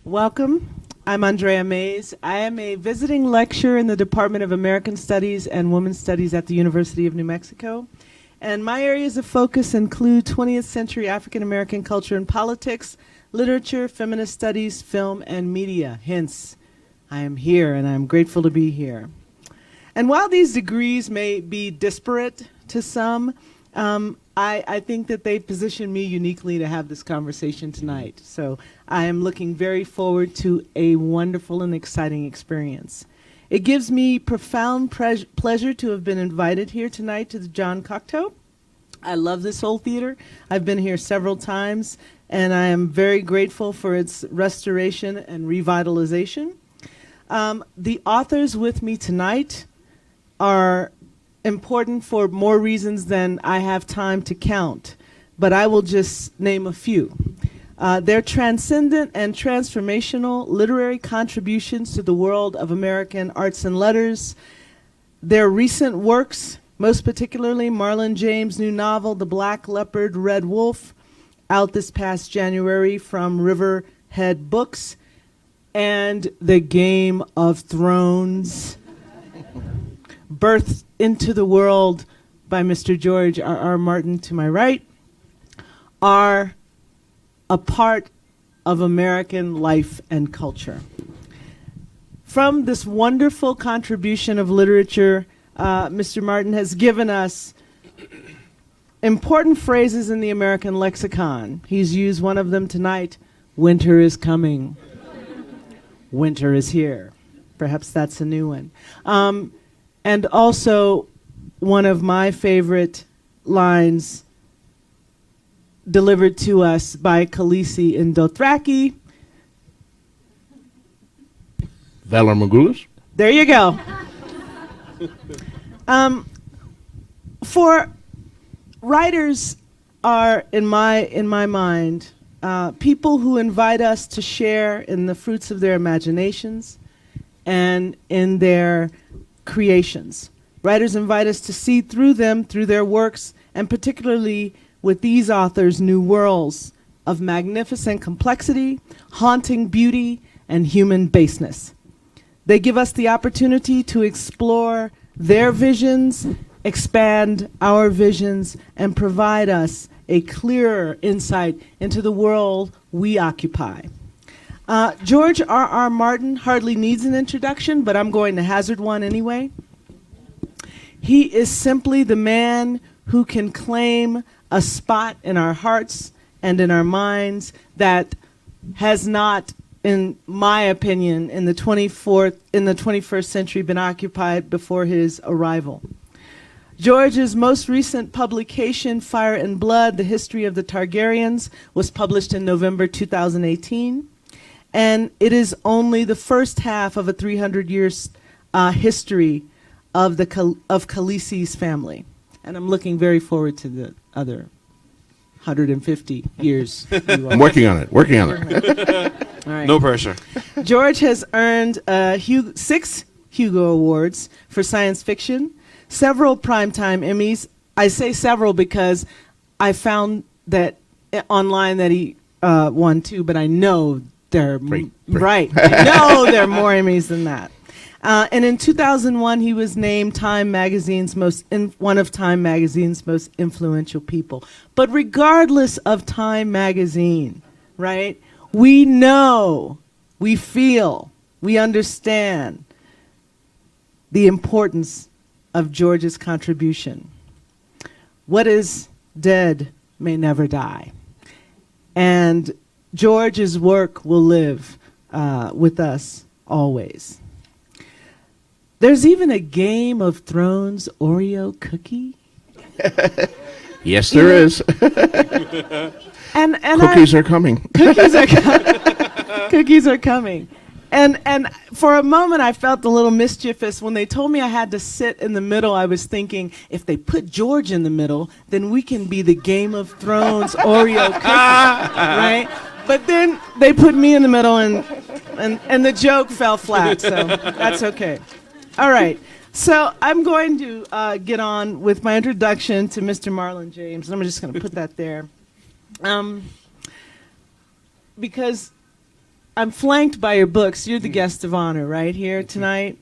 Welcome. I'm Andrea Mays. I am a visiting lecturer in the Department of American Studies and Women's Studies at the University of New Mexico. And my areas of focus include 20th century African American culture and politics, literature, feminist studies, film, and media. Hence, I am here and I'm grateful to be here. And while these degrees may be disparate to some, I think that they position me uniquely to have this conversation tonight. So I am looking very forward to a wonderful and exciting experience. It gives me profound pleasure to have been invited here tonight to the John Cocteau. I love this old theater. I've been here several times, and I am very grateful for its restoration and revitalization. The authors with me tonight are important for more reasons than I have time to count, but I will just name a few. Their transcendent and transformational literary contributions to the world of American arts and letters, their recent works, most particularly Marlon James' new novel, The Black Leopard, Red Wolf, out this past January from Riverhead Books, and The Game of Thrones, birthed into the world by Mr. George R.R. Martin to my right, are a part of American life and culture. From this wonderful contribution of literature, Mr. Martin has given us important phrases in the American lexicon. He's used one of them tonight: winter is coming. Winter is here. Perhaps that's a new one. And also, one of my favorite lines delivered to us by Khaleesi in Dothraki. Valor Morgulis? There you go. For writers are, in my mind, people who invite us to share in the fruits of their imaginations and in their creations. Writers invite us to see through them, through their works, and particularly with these authors, new worlds of magnificent complexity, haunting beauty, and human baseness. They give us the opportunity to explore their visions, expand our visions, and provide us a clearer insight into the world we occupy. George R.R. Martin hardly needs an introduction, but I'm going to hazard one anyway. He is simply the man who can claim a spot in our hearts and in our minds that has not, in my opinion, in the 21st century been occupied before his arrival. George's most recent publication, Fire and Blood, The History of the Targaryens, was published in November 2018. And it is only the first half of a 300 years history of Khaleesi's family. And I'm looking very forward to the other 150 years. I'm working on it. All right. No pressure. George has earned 6 Hugo Awards for science fiction, several Primetime Emmys. I say several because I found that online that he won 2, but I know they're right. I know there are more Emmys than that. And in 2001, he was named Time Magazine's one of Time Magazine's most influential people. But regardless of Time Magazine, right, we know, we feel, we understand the importance of George's contribution. What is dead may never die. And George's work will live with us always. There's even a Game of Thrones Oreo cookie. Yes, there is. And Cookies are coming. Cookies are coming. And for a moment, I felt a little mischievous. When they told me I had to sit in the middle, I was thinking, if they put George in the middle, then we can be the Game of Thrones Oreo cookie, right? But then they put me in the middle, and the joke fell flat, so that's okay. All right. So I'm going to get on with my introduction to Mr. Marlon James. And I'm just going to put that there. Because I'm flanked by your books. You're the guest of honor right here tonight.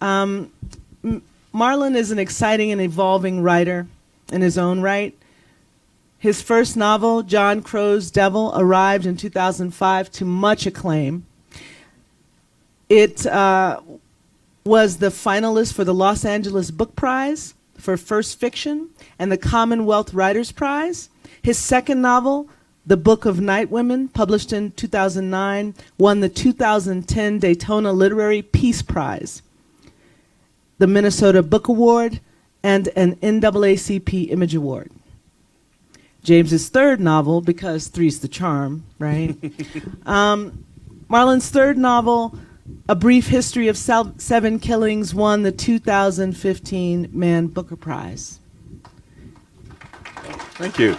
Marlon is an exciting and evolving writer in his own right. His first novel, John Crow's Devil, arrived in 2005 to much acclaim. It was the finalist for the Los Angeles Book Prize for first fiction and the Commonwealth Writers Prize. His second novel, The Book of Night Women, published in 2009, won the 2010 Daytona Literary Peace Prize, the Minnesota Book Award, and an NAACP Image Award. James's third novel, because three's the charm, right? Marlon's third novel, A Brief History of Seven Killings, won the 2015 Man Booker Prize. Thank you.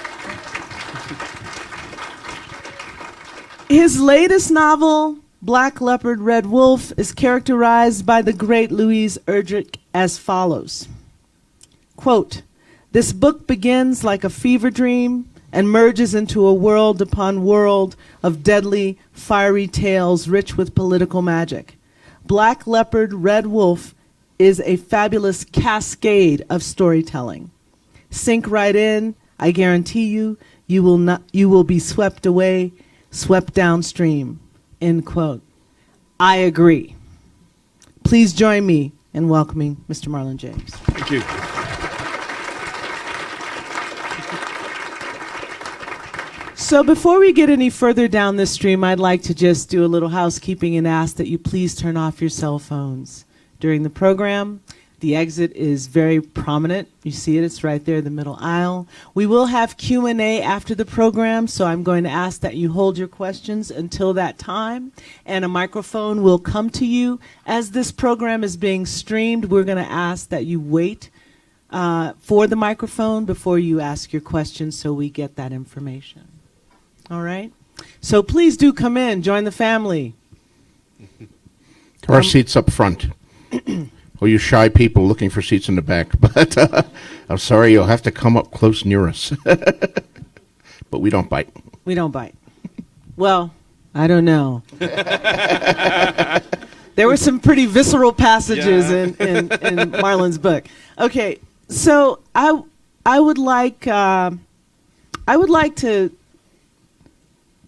His latest novel, Black Leopard, Red Wolf, is characterized by the great Louise Erdrich as follows. Quote, "This book begins like a fever dream and merges into a world upon world of deadly, fiery tales rich with political magic. Black Leopard, Red Wolf is a fabulous cascade of storytelling. Sink right in. I guarantee you, you will be swept away, swept downstream." End quote. I agree. Please join me in welcoming Mr. Marlon James. Thank you. So before we get any further down this stream, I'd like to just do a little housekeeping and ask that you please turn off your cell phones during the program. The exit is very prominent. You see it, it's right there in the middle aisle. We will have Q&A after the program, so I'm going to ask that you hold your questions until that time, and a microphone will come to you. As this program is being streamed, we're going to ask that you wait for the microphone before you ask your questions so we get that information. All right? So please do come in, join the family. Our seats up front. Or you shy people looking for seats in the back. But I'm sorry, you'll have to come up close near us. But we don't bite. We don't bite. Well, I don't know. There were some pretty visceral passages in Marlon's book. Okay, so I would like to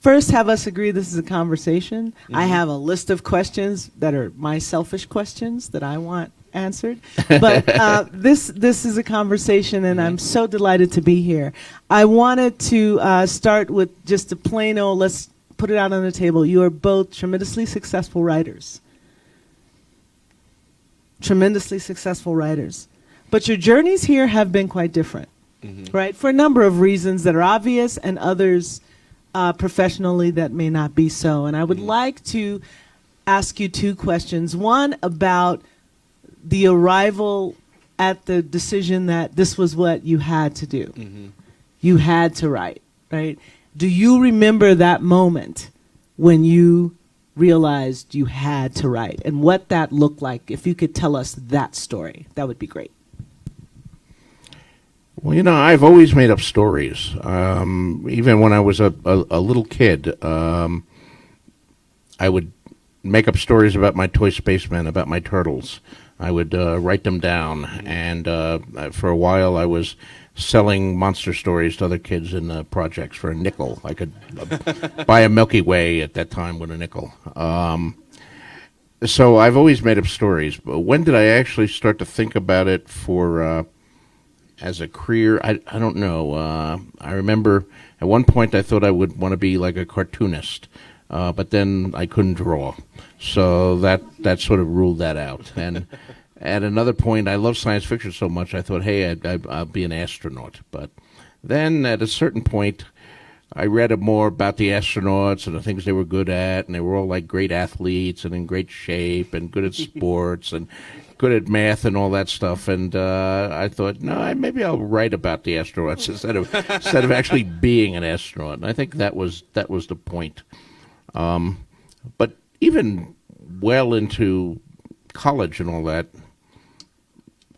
first have us agree this is a conversation. Mm-hmm. I have a list of questions that are my selfish questions that I want answered. But this is a conversation, and I'm so delighted to be here. I wanted to start with just a plain old, let's put it out on the table. You are both tremendously successful writers. Tremendously successful writers. But your journeys here have been quite different, right? For a number of reasons that are obvious, and others professionally that may not be so. And I would like to ask you two questions. One about the arrival at the decision that this was what you had to do. You had to write, right? Do you remember that moment when you realized you had to write, and what that looked like? If you could tell us that story, that would be great. Well, you know, I've always made up stories. Even when I was a little kid, I would make up stories about my toy spacemen, about my turtles. I would write them down, and for a while I was selling monster stories to other kids in projects for a nickel. I could buy a Milky Way at that time with a nickel. So I've always made up stories. But when did I actually start to think about it for as a career? I don't know. I remember at one point I thought I would want to be like a cartoonist, but then I couldn't draw. So that sort of ruled that out. And at another point, I love science fiction so much, I thought, hey, I'll be an astronaut. But then at a certain point, I read more about the astronauts and the things they were good at, and they were all like great athletes and in great shape and good at sports and good at math and all that stuff. And I thought, no, maybe I'll write about the astronauts instead of actually being an astronaut. And I think that was the point. But even well into college and all that,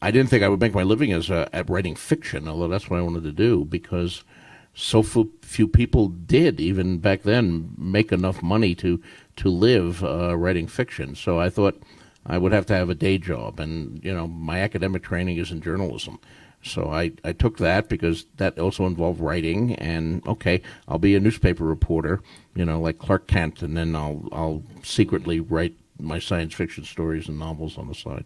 I didn't think I would make my living at writing fiction, although that's what I wanted to do, because so few people did, even back then, make enough money to live writing fiction. So I thought I would have to have a day job, and my academic training is in journalism. So I took that because that also involved writing, and okay, I'll be a newspaper reporter, like Clark Kent, and then I'll secretly write my science fiction stories and novels on the side.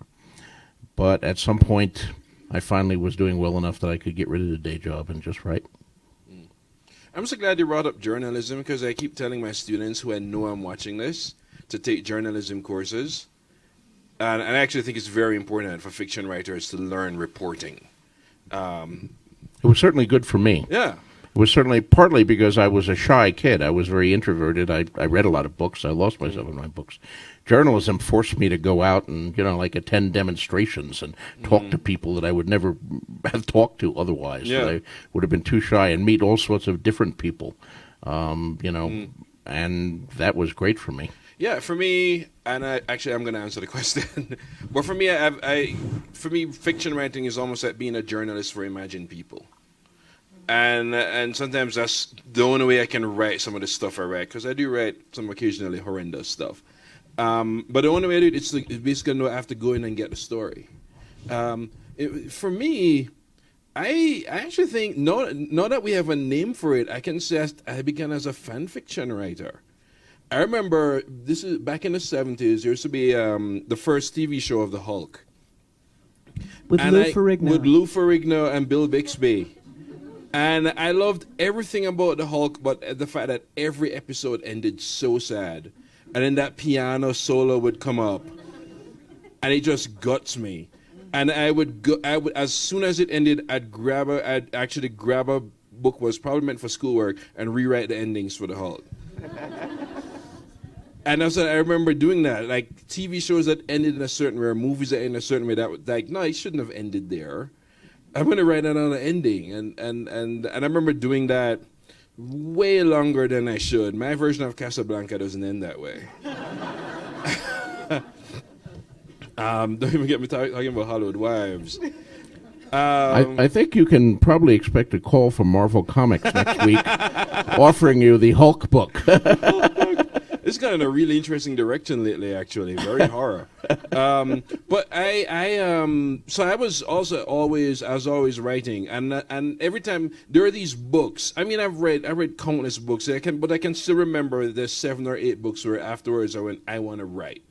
But at some point, I finally was doing well enough that I could get rid of the day job and just write. I'm so glad you brought up journalism, because I keep telling my students who I know I'm watching this to take journalism courses. And I actually think it's very important for fiction writers to learn reporting. It was certainly good for me. Yeah. It was certainly partly because I was a shy kid. I was very introverted. I read a lot of books. I lost myself in my books. Journalism forced me to go out and, attend demonstrations and talk to people that I would never have talked to otherwise. Yeah. I would have been too shy, and meet all sorts of different people, and that was great for me. Yeah, for me, and I'm going to answer the question. But for me, fiction writing is almost like being a journalist for imagined people. And sometimes that's the only way I can write some of the stuff I write, because I do write some occasionally horrendous stuff. But the only way to do it is basically I have to go in and get the story. For me, I actually think, now that we have a name for it, I can say I began as a fan fiction writer. I remember, this is back in the 70s, there used to be the first TV show of the Hulk. With Lou Ferrigno. With Lou Ferrigno and Bill Bixby. And I loved everything about the Hulk, but the fact that every episode ended so sad. And then that piano solo would come up. And it just guts me. And I would as soon as it ended, I'd actually grab a book was probably meant for schoolwork and rewrite the endings for the Hulk. And I remember doing that, like TV shows that ended in a certain way, or movies that ended in a certain way. That was like, no, it shouldn't have ended there. I'm going to write another ending, and I remember doing that way longer than I should. My version of Casablanca doesn't end that way. Don't even get me talking about Hollywood Wives. I think you can probably expect a call from Marvel Comics next week offering you the Hulk book. It's gone in a really interesting direction lately, actually. Very horror. But so I was always writing, and every time there are these books. I mean, I read countless books. But I can still remember there's 7 or 8 books where afterwards I went, I want to write.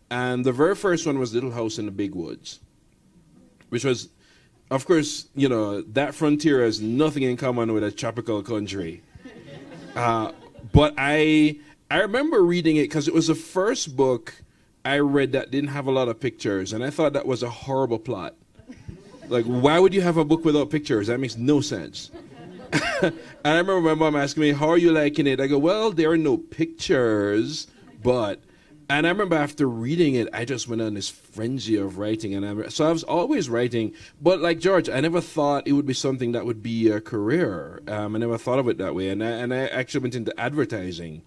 And the very first one was Little House in the Big Woods, which was, of course, that frontier has nothing in common with a tropical country. But I remember reading it because it was the first book I read that didn't have a lot of pictures, and I thought that was a horrible plot. Like, why would you have a book without pictures? That makes no sense. And I remember my mom asking me, how are you liking it? I go, well, there are no pictures, but... And I remember after reading it, I just went on this frenzy of writing. So I was always writing. But like George, I never thought it would be something that would be a career. I never thought of it that way. And I actually went into advertising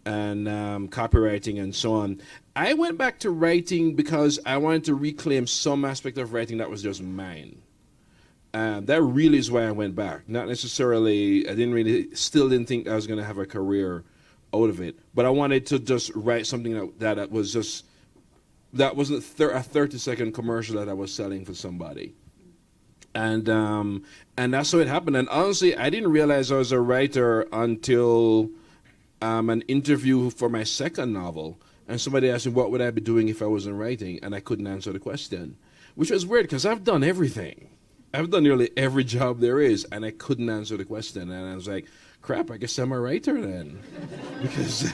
and copywriting and so on. I went back to writing because I wanted to reclaim some aspect of writing that was just mine. That really is why I went back. Not necessarily, still didn't think I was going to have a career out of it, but I wanted to just write something that wasn't a 30-second commercial that I was selling for somebody, and that's how it happened. And honestly, I didn't realize I was a writer until an interview for my second novel, and somebody asked me what would I be doing if I wasn't writing, and I couldn't answer the question, which was weird because I've done everything. I've done nearly every job there is, and I couldn't answer the question, and I was like, crap, I guess I'm a writer then. Because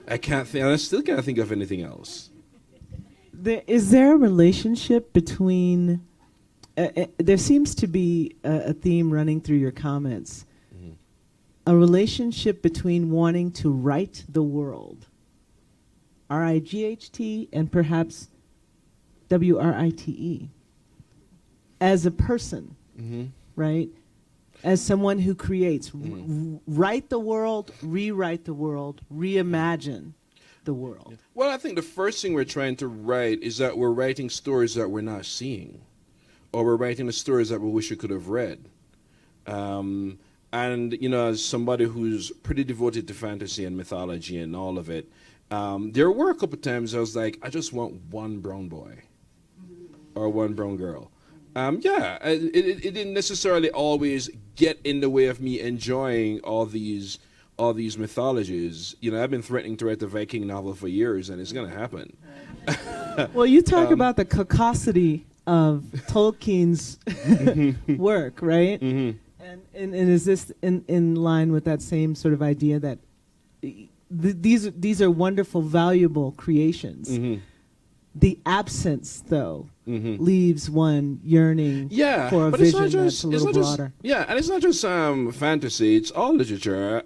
I still can't think of anything else. Is there a relationship between, there seems to be a theme running through your comments, a relationship between wanting to write the world, R-I-G-H-T, and perhaps W-R-I-T-E, as a person, right? As someone who creates, write the world, rewrite the world, reimagine the world. Well, I think the first thing we're trying to write is that we're writing stories that we're not seeing, or we're writing the stories that we wish we could have read. And And, you know, as somebody who's pretty devoted to fantasy and mythology and all of it, there were a couple times I was like, I just want one brown boy or one brown girl. It didn't necessarily always get in the way of me enjoying all these mythologies. You know, I've been threatening to write a Viking novel for years, and it's going to happen. Well, you talk about the caucasity of Tolkien's work, right? Mm-hmm. And is this in line with that same sort of idea that these are wonderful, valuable creations? Mm-hmm. The absence, though, leaves one yearning for a vision that's a little broader. And it's not just fantasy; it's all literature.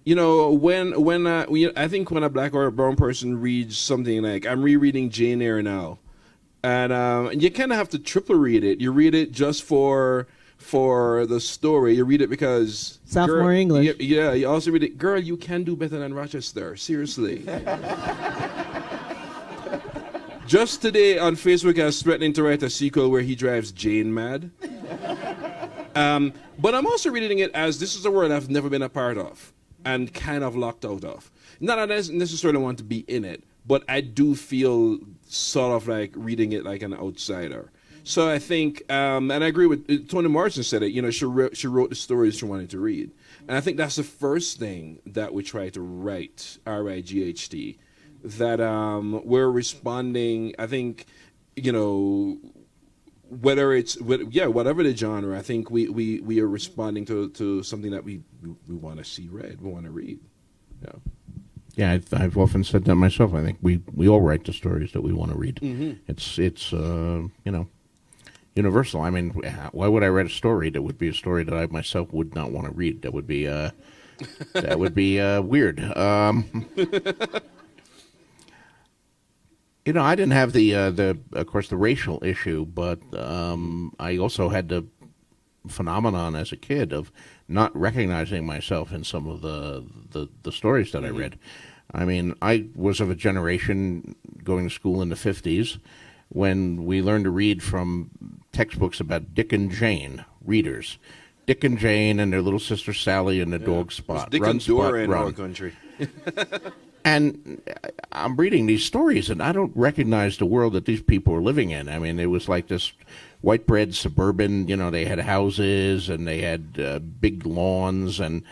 You know, when I think when a black or a brown person reads something, like I'm rereading Jane Eyre now, and you kind of have to triple read it. You read it just for the story. You read it because sophomore English. Yeah, you also read it. Girl, you can do better than Rochester. Seriously. Just today on Facebook, I was threatening to write a sequel where he drives Jane mad. But I'm also reading it as this is a world I've never been a part of and kind of locked out of. Not that I necessarily want to be in it, but I do feel sort of like reading it like an outsider. So I think, and I agree with Toni Morrison said it, you know, she wrote the stories she wanted to read. And I think that's the first thing that we try to write, RIGHT, that we're responding, I think, you know, whatever the genre, I think we are responding to something that we want to see read, we want to read. Yeah. Yeah, I've often said that myself. I think we all write the stories that we want to read. Mm-hmm. It's you know, universal. I mean, why would I write a story that would be a story that I myself would not want to read? That would be weird. You know, I didn't have the of course the racial issue, but I also had the phenomenon as a kid of not recognizing myself in some of the stories that I read. I mean, I was of a generation going to school in the 50s when we learned to read from textbooks about Dick and Jane, readers. Dick and Jane and their little sister Sally and the dog Spot. Dick Run, and Dora in run. our country. And I'm reading these stories, and I don't recognize the world that these people are living in. I mean, it was like this white bread suburban, you know, they had houses, and they had big lawns, and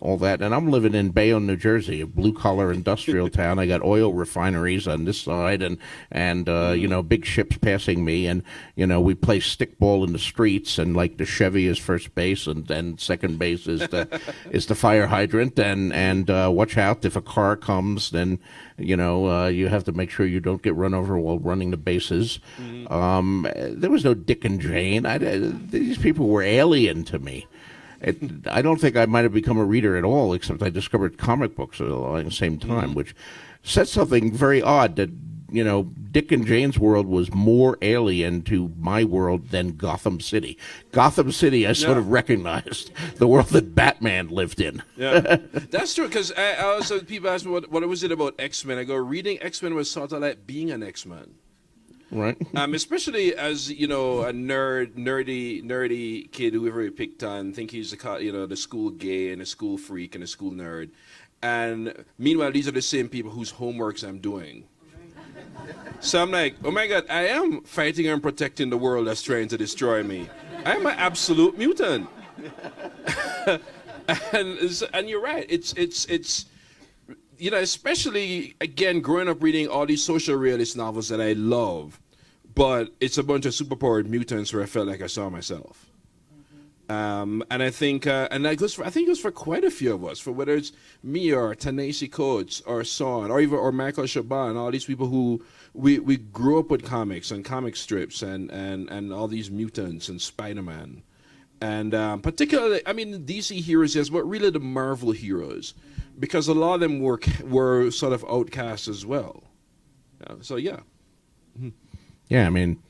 all that. And I'm living in Bayonne, New Jersey, a blue-collar industrial town. I got oil refineries on this side and you know, big ships passing me. And, you know, we play stickball in the streets, and, like, the Chevy is first base, and then second base is the fire hydrant. And watch out, if a car comes, then, you know, you have to make sure you don't get run over while running the bases. There was no Dick and Jane. These people were alien to me. I don't think I might have become a reader at all, except I discovered comic books at the same time, which said something very odd, that, you know, Dick and Jane's world was more alien to my world than Gotham City. Gotham City, I sort of recognized the world that Batman lived in. Yeah, that's true, because I also, people ask me, what was it about X-Men? I go, reading X-Men was sort of like being an X-Men. Right. Especially as, you know, a nerdy kid, whoever he picked on, think he's the school gay and a school freak and a school nerd. And meanwhile, these are the same people whose homeworks I'm doing. So I'm like, oh my God, I am fighting and protecting the world that's trying to destroy me. I'm an absolute mutant. and you're right. It's you know, especially, again, growing up reading all these social realist novels that I love, but it's a bunch of superpowered mutants where I felt like I saw myself. And I think, and that goes for, I think it goes for quite a few of us, for whether it's me or Ta-Nehisi Coates or Son or Michael Chabon, all these people who we grew up with comics and comic strips and all these mutants and Spider-Man. And particularly, I mean, DC heroes, yes, but really the Marvel heroes, because a lot of them were sort of outcasts as well. So, yeah. Yeah, I mean,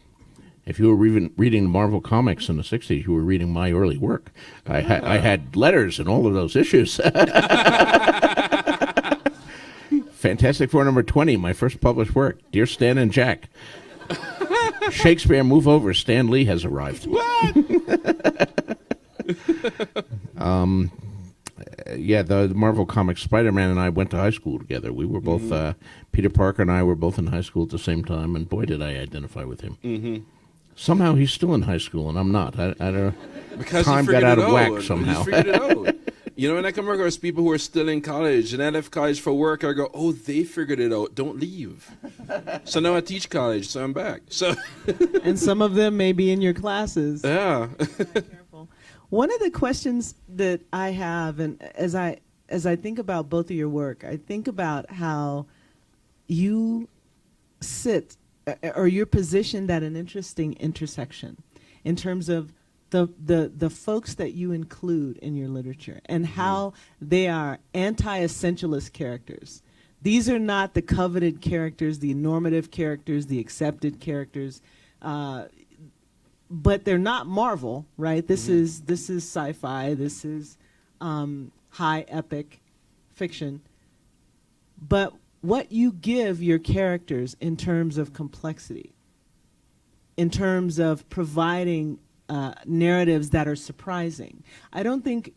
if you were reading Marvel comics in the 60s, you were reading my early work. I had letters in all of those issues. Fantastic Four number 20, my first published work. Dear Stan and Jack. Shakespeare, move over. Stan Lee has arrived. What? Yeah, the Marvel Comics Spider-Man and I went to high school together. We were both Peter Parker and I were both in high school at the same time, and boy, did I identify with him. Mm-hmm. Somehow he's still in high school, and I'm not. I don't know. Because Time got out of whack somehow. He figured it out. You know, and I come across people who are still in college, and I left college for work. I go, oh, they figured it out. Don't leave. So now I teach college, so I'm back. So, And some of them may be in your classes. yeah. Careful. One of the questions that I have, and as I think about both of your work, I think about how you sit or you're positioned at an interesting intersection in terms of the folks that you include in your literature and how they are anti-essentialist characters. These are not the coveted characters, the normative characters, the accepted characters, but they're not Marvel, right? This is sci-fi. This is high epic fiction. But what you give your characters in terms of complexity, in terms of providing narratives that are surprising. I don't think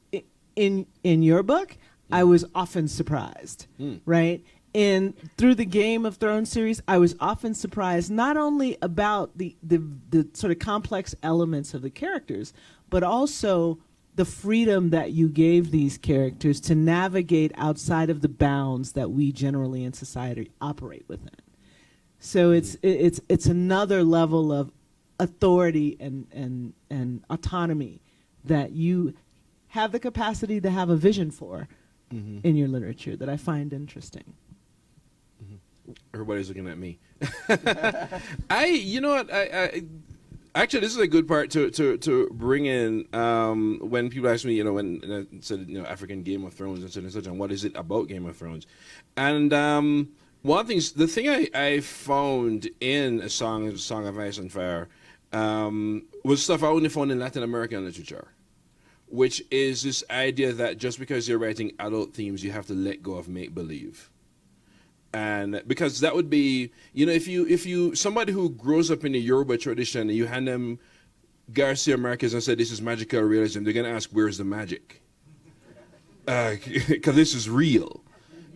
in your book I was often surprised, right? Through the Game of Thrones series, I was often surprised not only about the sort of complex elements of the characters, but also the freedom that you gave these characters to navigate outside of the bounds that we generally in society operate within. So it's another level of authority and autonomy that you have the capacity to have a vision for in your literature that I find interesting. Everybody's looking at me. You know what? I actually, this is a good part to bring in when people ask me, you know, when I said, you know, African Game of Thrones and such and what is it about Game of Thrones? And one thing, the thing I found in A Song of Ice and Fire was stuff I only found in Latin American literature, which is this idea that just because you're writing adult themes, you have to let go of make-believe. And because that would be, you know, if you somebody who grows up in the Yoruba tradition and you hand them Garcia Marquez and say this is magical realism, they're going to ask, where's the magic? Because this is real.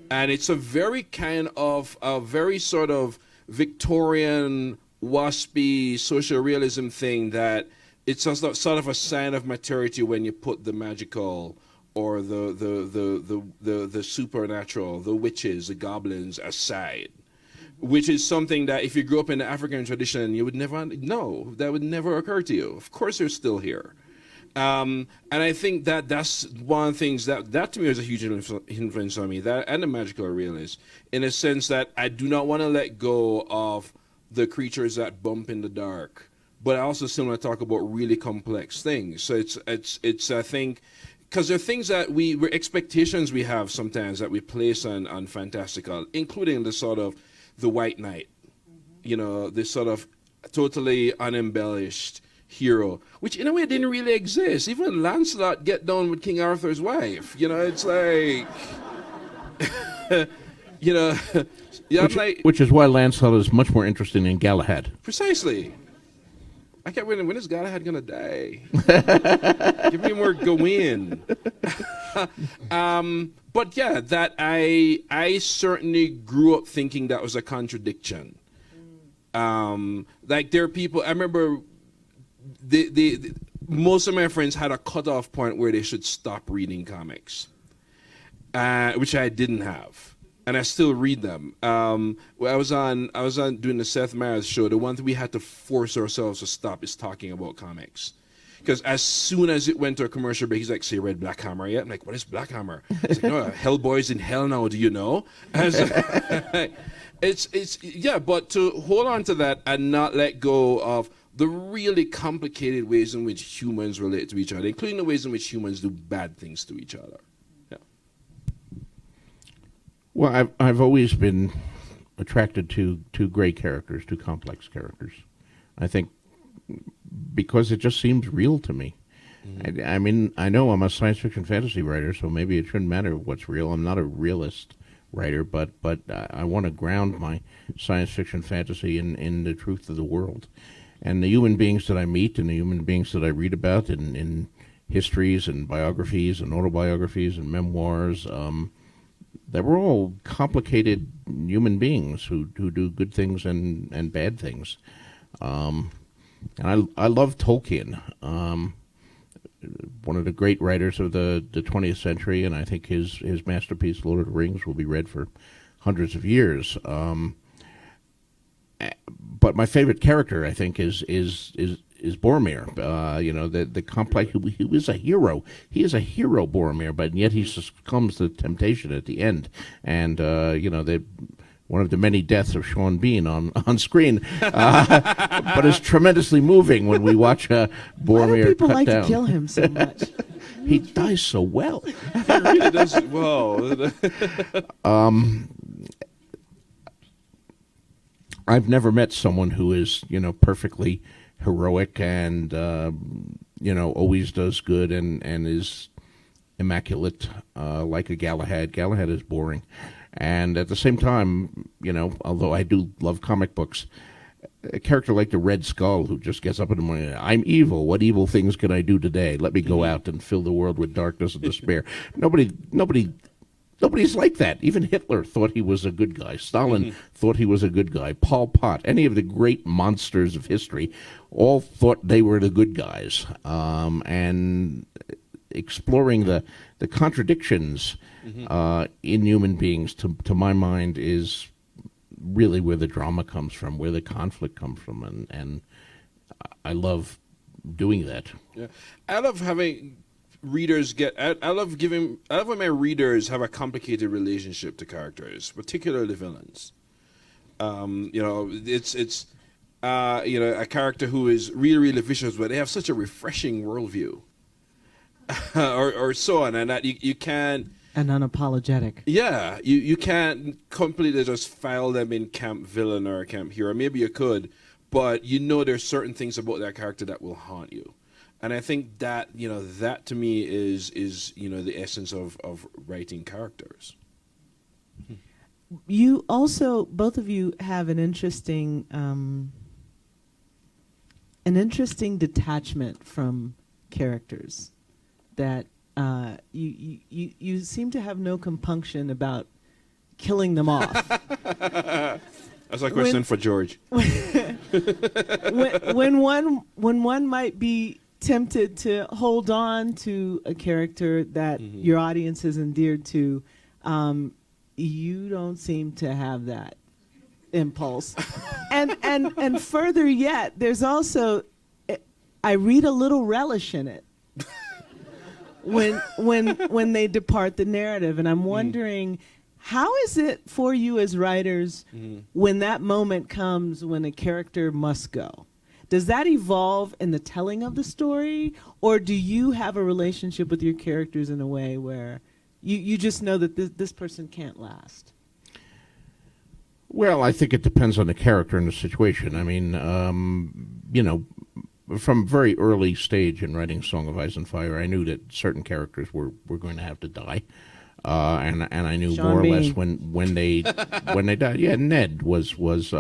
And it's a very very sort of Victorian, waspy social realism thing that it's sort of a sign of maturity when you put the magical or the supernatural, the witches, the goblins aside, which is something that if you grew up in the African tradition, you would never know. That would never occur to you. Of course, they're still here. And I think that's one of the things that to me was a huge influence on me, that and the magical realist, in a sense that I do not want to let go of the creatures that bump in the dark, but I also still want to talk about really complex things. So it's I think, because there are things that expectations we have sometimes that we place on fantastical, including the sort of the White Knight, you know, this sort of totally unembellished hero, which in a way didn't really exist. Even Lancelot get down with King Arthur's wife. You know, it's like, you know, yeah, which is why Lancelot is much more interesting than Galahad. Precisely. I kept wondering, when is Galahad gonna die? Give me more Gawain. But yeah, that I certainly grew up thinking that was a contradiction. Like there are people, I remember most of my friends had a cutoff point where they should stop reading comics, which I didn't have. And I still read them. I was on doing the Seth Meyers show. The one thing we had to force ourselves to stop is talking about comics, because as soon as it went to a commercial break, he's like, "So you read Black Hammer yet?" I'm like, "What is Black Hammer?" He's like, "No, Hellboy's in hell now. Do you know?" It's yeah, but to hold on to that and not let go of the really complicated ways in which humans relate to each other, including the ways in which humans do bad things to each other. Well, I've always been attracted to gray characters, to complex characters. I think because it just seems real to me. Mm-hmm. I mean, I know I'm a science fiction fantasy writer, so maybe it shouldn't matter what's real. I'm not a realist writer, but I want to ground my science fiction fantasy in the truth of the world. And the human beings that I meet and the human beings that I read about in histories and biographies and autobiographies and memoirs. They were all complicated human beings who do good things and bad things. And I love Tolkien, one of the great writers of the 20th century, and I think his masterpiece, Lord of the Rings, will be read for hundreds of years. But my favorite character, I think, is Boromir. The complex. He was a hero. He is a hero, Boromir, but yet he succumbs to temptation at the end. And one of the many deaths of Sean Bean on screen, but it's tremendously moving when we watch Boromir Why do people cut like down. to kill him so much? He dies so well. He really does it well. I've never met someone who is, perfectly heroic and, always does good and is immaculate, like a Galahad. Galahad is boring. And at the same time, although I do love comic books, a character like the Red Skull who just gets up in the morning, I'm evil. What evil things can I do today? Let me go out and fill the world with darkness and despair. Nobody's like that. Even Hitler thought he was a good guy. Stalin thought he was a good guy. Pol Pot, any of the great monsters of history, all thought they were the good guys. And exploring the contradictions in human beings, to my mind, is really where the drama comes from, where the conflict comes from, and I love doing that. Yeah, I love having readers I love when my readers have a complicated relationship to characters, particularly villains. It's a character who is really, really vicious, but they have such a refreshing worldview, or so on, and that you can't. And unapologetic. Yeah, you can't completely just file them in camp villain or camp hero. Maybe you could, but there's certain things about that character that will haunt you. And I think that, that to me is the essence of writing characters. You also, both of you, have an interesting detachment from characters that you seem to have no compunction about killing them off. That's a question for George. when one might be tempted to hold on to a character that your audience is endeared to, you don't seem to have that impulse. and further yet, there's also, I read a little relish in it when they depart the narrative, and I'm wondering, how is it for you as writers when that moment comes when a character must go? Does that evolve in the telling of the story, or do you have a relationship with your characters in a way where you just know that this person can't last? Well, I think it depends on the character and the situation. I mean, from very early stage in writing Song of Ice and Fire, I knew that certain characters were going to have to die. And I knew Sean more Bean. or less when they died. Yeah, Ned was.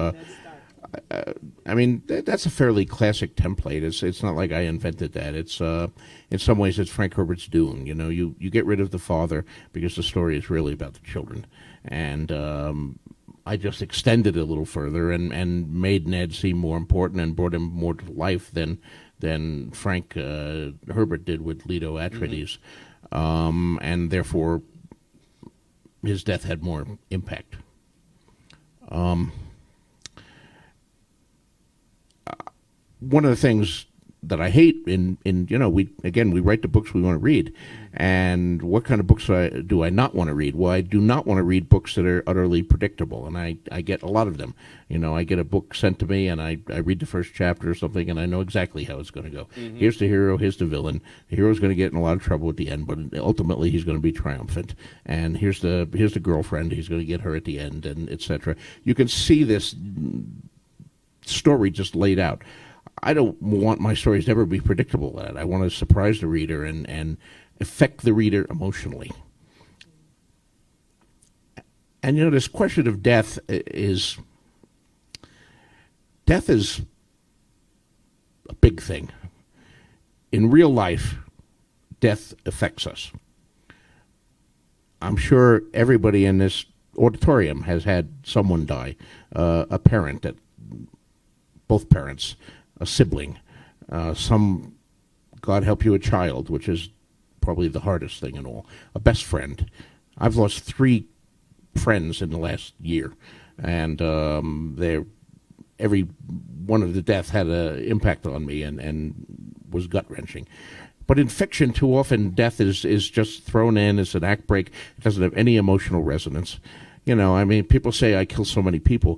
I mean, that's a fairly classic template. It's not like I invented that. It's in some ways it's Frank Herbert's Dune. You get rid of the father because the story is really about the children, and I just extended it a little further and made Ned seem more important and brought him more to life than Frank Herbert did with Leto Atreides, and therefore his death had more impact. One of the things that I hate in we write the books we want to read, and what kind of books do I not want to read? Well, I do not want to read books that are utterly predictable, and I get a lot of them. I get a book sent to me, and I read the first chapter or something, and I know exactly how it's going to go. Here's the hero, here's the villain. The hero's going to get in a lot of trouble at the end, but ultimately he's going to be triumphant. And here's the girlfriend, he's going to get her at the end, and etc. You can see this story just laid out. I don't want my stories to ever be predictable. I want to surprise the reader and affect the reader emotionally. And this question of death is a big thing. In real life, death affects us. I'm sure everybody in this auditorium has had someone die, a parent, both parents, a sibling, some, God help you, a child, which is probably the hardest thing in all, a best friend. I've lost 3 friends in the last year, and every one of the deaths had an impact on me and was gut-wrenching. But in fiction, too often, death is just thrown in as an act break. It doesn't have any emotional resonance. You know, I mean, people say I kill so many people.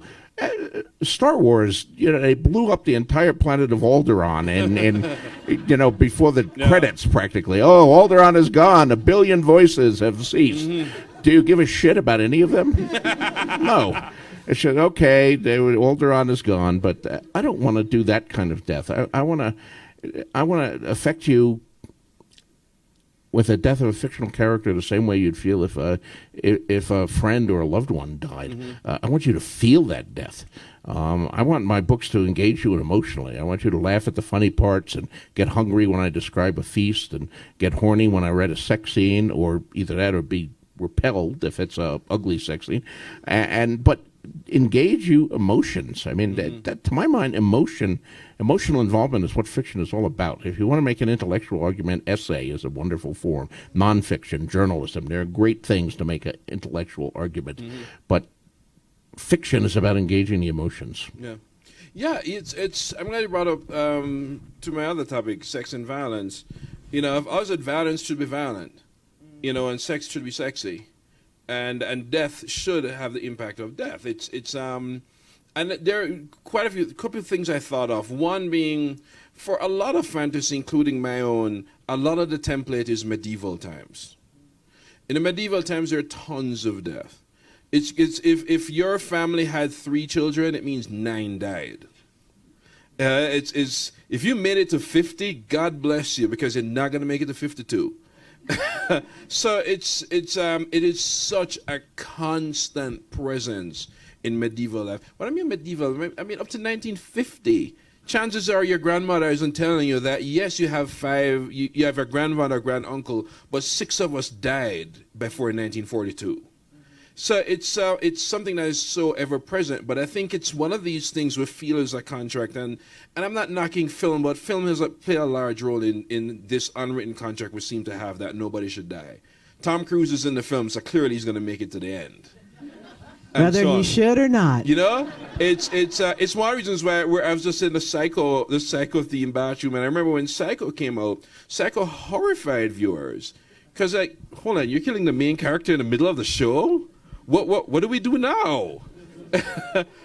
Star Wars, you know, they blew up the entire planet of Alderaan, and you know, before the credits, practically. Oh, Alderaan is gone. 1 billion voices have ceased. Mm-hmm. Do you give a shit about any of them? No. It's just, okay, Alderaan is gone, but I don't want to do that kind of death. I want to affect you with the death of a fictional character the same way you'd feel if a friend or a loved one died. Mm-hmm. I want you to feel that death. I want my books to engage you emotionally. I want you to laugh at the funny parts and get hungry when I describe a feast and get horny when I read a sex scene, or either that or be repelled if it's a ugly sex scene. But engage you emotions. I mean, that to my mind, emotional involvement is what fiction is all about. If you want to make an intellectual argument, essay is a wonderful form. Nonfiction, journalism, they're great things to make an intellectual argument. Mm-hmm. But fiction is about engaging the emotions. Yeah. Yeah, it's. I'm glad you brought up to my other topic, sex and violence. You know, I've always said violence should be violent, you know, and sex should be sexy. And death should have the impact of death. And there are couple of things I thought of. One being, for a lot of fantasy, including my own, a lot of the template is medieval times. In the medieval times, there are tons of death. If your family had 3 children, it means 9 died. If you made it to 50, God bless you, because you're not going to make it to 52. So it is such a constant presence in medieval life. What I mean medieval, I mean up to 1950. Chances are your grandmother isn't telling you that, yes, you have 5, you have a grandmother, grand-uncle, but 6 of us died before 1942. So it's something that is so ever-present, but I think it's one of these things we feel is a contract, and I'm not knocking film, but film has played a large role in this unwritten contract we seem to have that nobody should die. Tom Cruise is in the film, so clearly he's going to make it to the end. Whether he should or not. You know? It's one of the reasons why I was just in the Psycho theme bathroom, and I remember when Psycho came out, Psycho horrified viewers. Because, like, hold on, you're killing the main character in the middle of the show? What do we do now?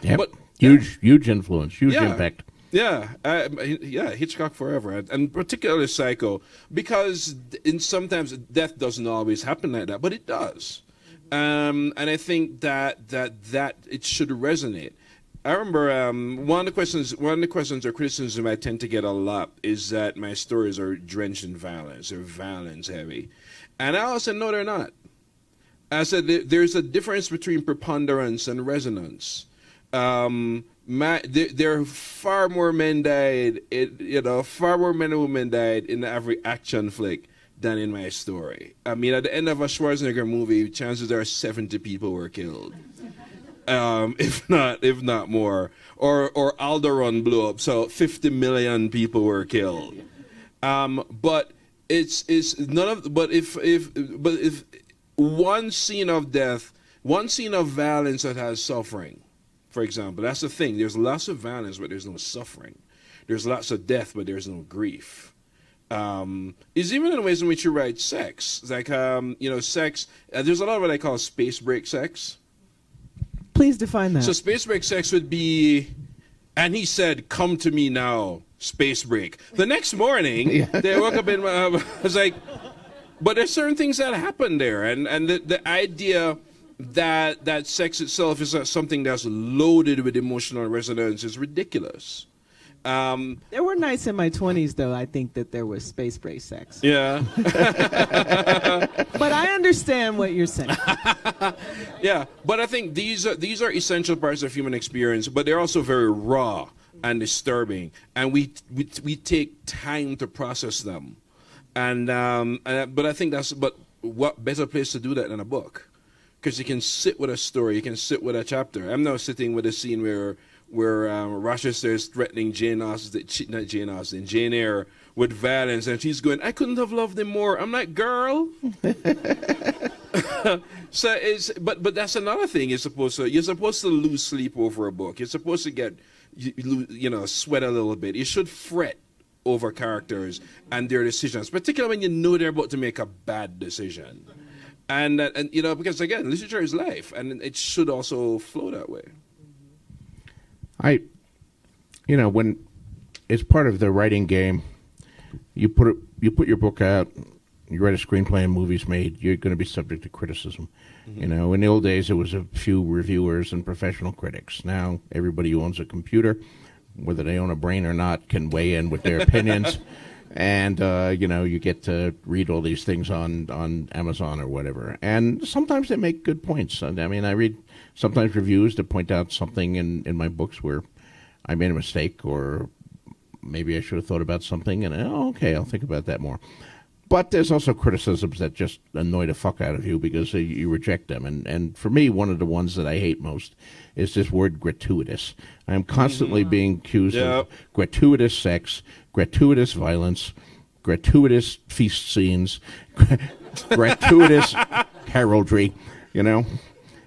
Yep. But huge influence, huge impact. Yeah, Hitchcock forever, and particularly Psycho, because sometimes death doesn't always happen like that, but it does, and I think that it should resonate. I remember one of the questions or criticism I tend to get a lot is that my stories are drenched in violence, they're violence heavy, and I also know they're not. I said there's a difference between preponderance and resonance. There are far more men died, far more men and women died in every action flick than in my story. I mean, at the end of a Schwarzenegger movie, chances are 70 people were killed, if not more. Or Alderaan blew up, so 50 million people were killed. But it's none of. But if one scene of death, one scene of violence that has suffering, for example, that's the thing. There's lots of violence, but there's no suffering. There's lots of death, but there's no grief. Is even in ways in which you write sex. Like, sex, there's a lot of what I call space break sex. Please define that. So space break sex would be, and he said, "Come to me now, space break." The next morning, they woke up and I was like, but there's certain things that happen there, and the idea that sex itself is something that's loaded with emotional resonance is ridiculous. There were nights in my 20s, though, I think that there was space break sex. Yeah. But I understand what you're saying. Yeah, but I think these are essential parts of human experience, but they're also very raw and disturbing, and we take time to process them. But I think but what better place to do that than a book? Because you can sit with a story, you can sit with a chapter. I'm now sitting with a scene where Rochester is threatening Jane Eyre with violence, and she's going, "I couldn't have loved him more." I'm like, "Girl." So but that's another thing. You're supposed to lose sleep over a book. You're supposed to get sweat a little bit. You should fret over characters and their decisions, particularly when you know they're about to make a bad decision. And because again, literature is life, and it should also flow that way. When it's part of the writing game, you put your book out, you write a screenplay and movies made, you're going to be subject to criticism. In the old days, it was a few reviewers and professional critics. Now, everybody who owns a computer, whether they own a brain or not, can weigh in with their opinions. And, you get to read all these things on Amazon or whatever. And sometimes they make good points. I mean, I read sometimes reviews that point out something in my books where I made a mistake, or maybe I should have thought about something, and, okay, I'll think about that more. But there's also criticisms that just annoy the fuck out of you because you reject them. And for me, one of the ones that I hate most is this word gratuitous. I am constantly being accused of gratuitous sex, gratuitous violence, gratuitous feast scenes, gratuitous heraldry,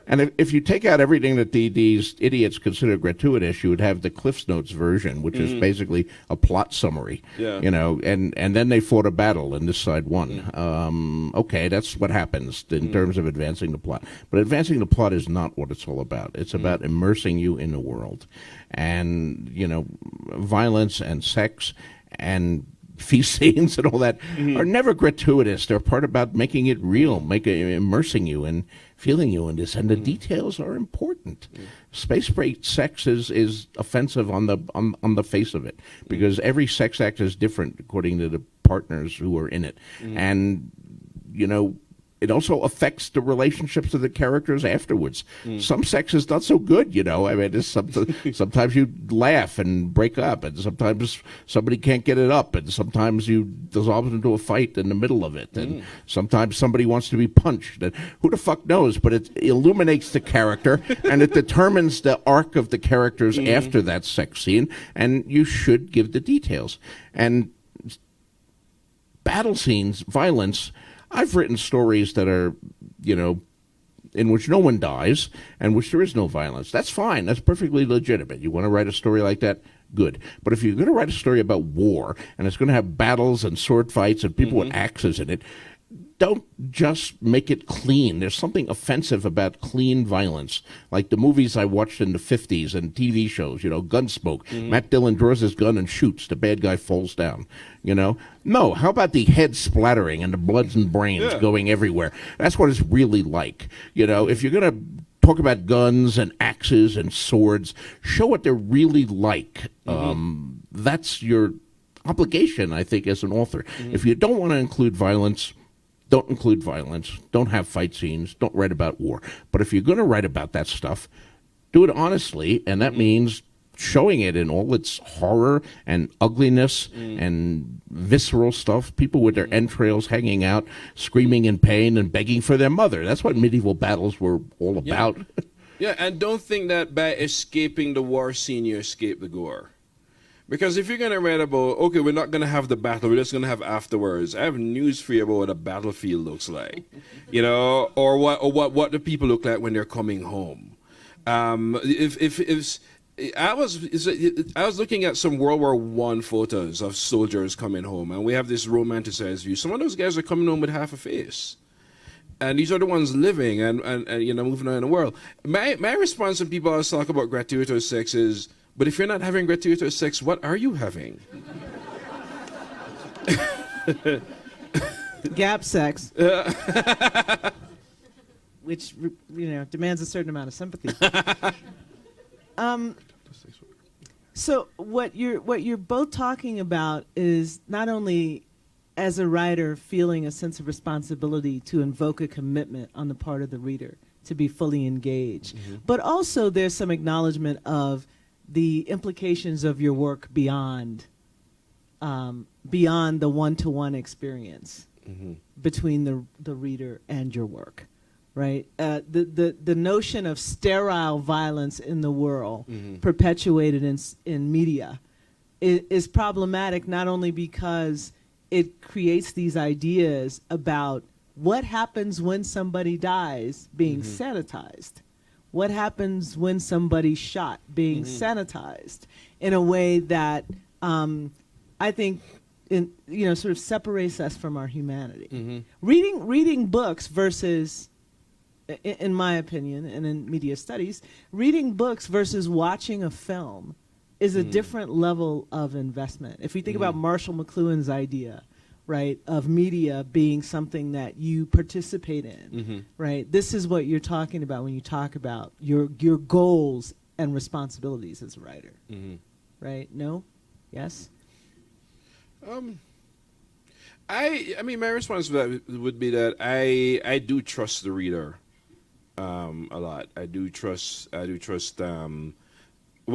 And if you take out everything that these idiots consider gratuitous, you would have the Cliff's Notes version, which is basically a plot summary. Yeah. And then they fought a battle and this side won. Okay, that's what happens in terms of advancing the plot. But advancing the plot is not what it's all about. It's about immersing you in the world. And, violence and sex and feast scenes and all that are never gratuitous. They're part about making it real, immersing you and feeling you in this, and the details are important. Space-based sex is offensive on the face of it, because every sex act is different according to the partners who are in it, and it also affects the relationships of the characters afterwards. Some sex is not so good, I mean, sometimes you laugh and break up, and sometimes somebody can't get it up, and sometimes you dissolve into a fight in the middle of it, and sometimes somebody wants to be punched. And who the fuck knows? But it illuminates the character, and it determines the arc of the characters after that sex scene, and you should give the details. And battle scenes, violence, I've written stories that are, in which no one dies and which there is no violence. That's fine. That's perfectly legitimate. You want to write a story like that? Good. But if you're going to write a story about war and it's going to have battles and sword fights and people with axes in it, don't just make it clean. There's something offensive about clean violence, like the movies I watched in the 50s and TV shows, Gunsmoke. Matt Dillon draws his gun and shoots. The bad guy falls down, No, how about the head splattering and the bloods and brains going everywhere? That's what it's really like. If you're going to talk about guns and axes and swords, show what they're really like. That's your obligation, I think, as an author. If you don't want to include violence, don't include violence. Don't have fight scenes. Don't write about war. But if you're going to write about that stuff, do it honestly, and that means showing it in all its horror and ugliness and visceral stuff. People with their entrails hanging out, screaming in pain and begging for their mother. That's what medieval battles were all about. Yeah, and don't think that by escaping the war scene, you escape the gore. Because if you're going to write about, okay, we're not going to have the battle, we're just going to have afterwards, I have news for you about what a battlefield looks like, or what the people look like when they're coming home. I was looking at some World War I photos of soldiers coming home, and we have this romanticized view. Some of those guys are coming home with half a face. And these are the ones living and moving around the world. My response when people always talk about gratuitous sex is, but if you're not having gratuitous sex, what are you having? Gap sex. Which, demands a certain amount of sympathy. So what you're both talking about is not only, as a writer, feeling a sense of responsibility to invoke a commitment on the part of the reader to be fully engaged, but also there's some acknowledgement of the implications of your work beyond beyond the one-to-one experience Mm-hmm. between the reader and your work, right? The notion of sterile violence in the world perpetuated in media is problematic, not only because it creates these ideas about what happens when somebody dies being sanitized, what happens when somebody's shot being sanitized in a way that I think sort of separates us from our humanity. Reading books versus, in my opinion, and in media studies, reading books versus watching a film is a different level of investment. If we think about Marshall McLuhan's idea, right, of media being something that you participate in, right? This is what you're talking about when you talk about your goals and responsibilities as a writer, right? No? Yes? I mean, my response to that would be that I do trust the reader a lot. I do trust. One,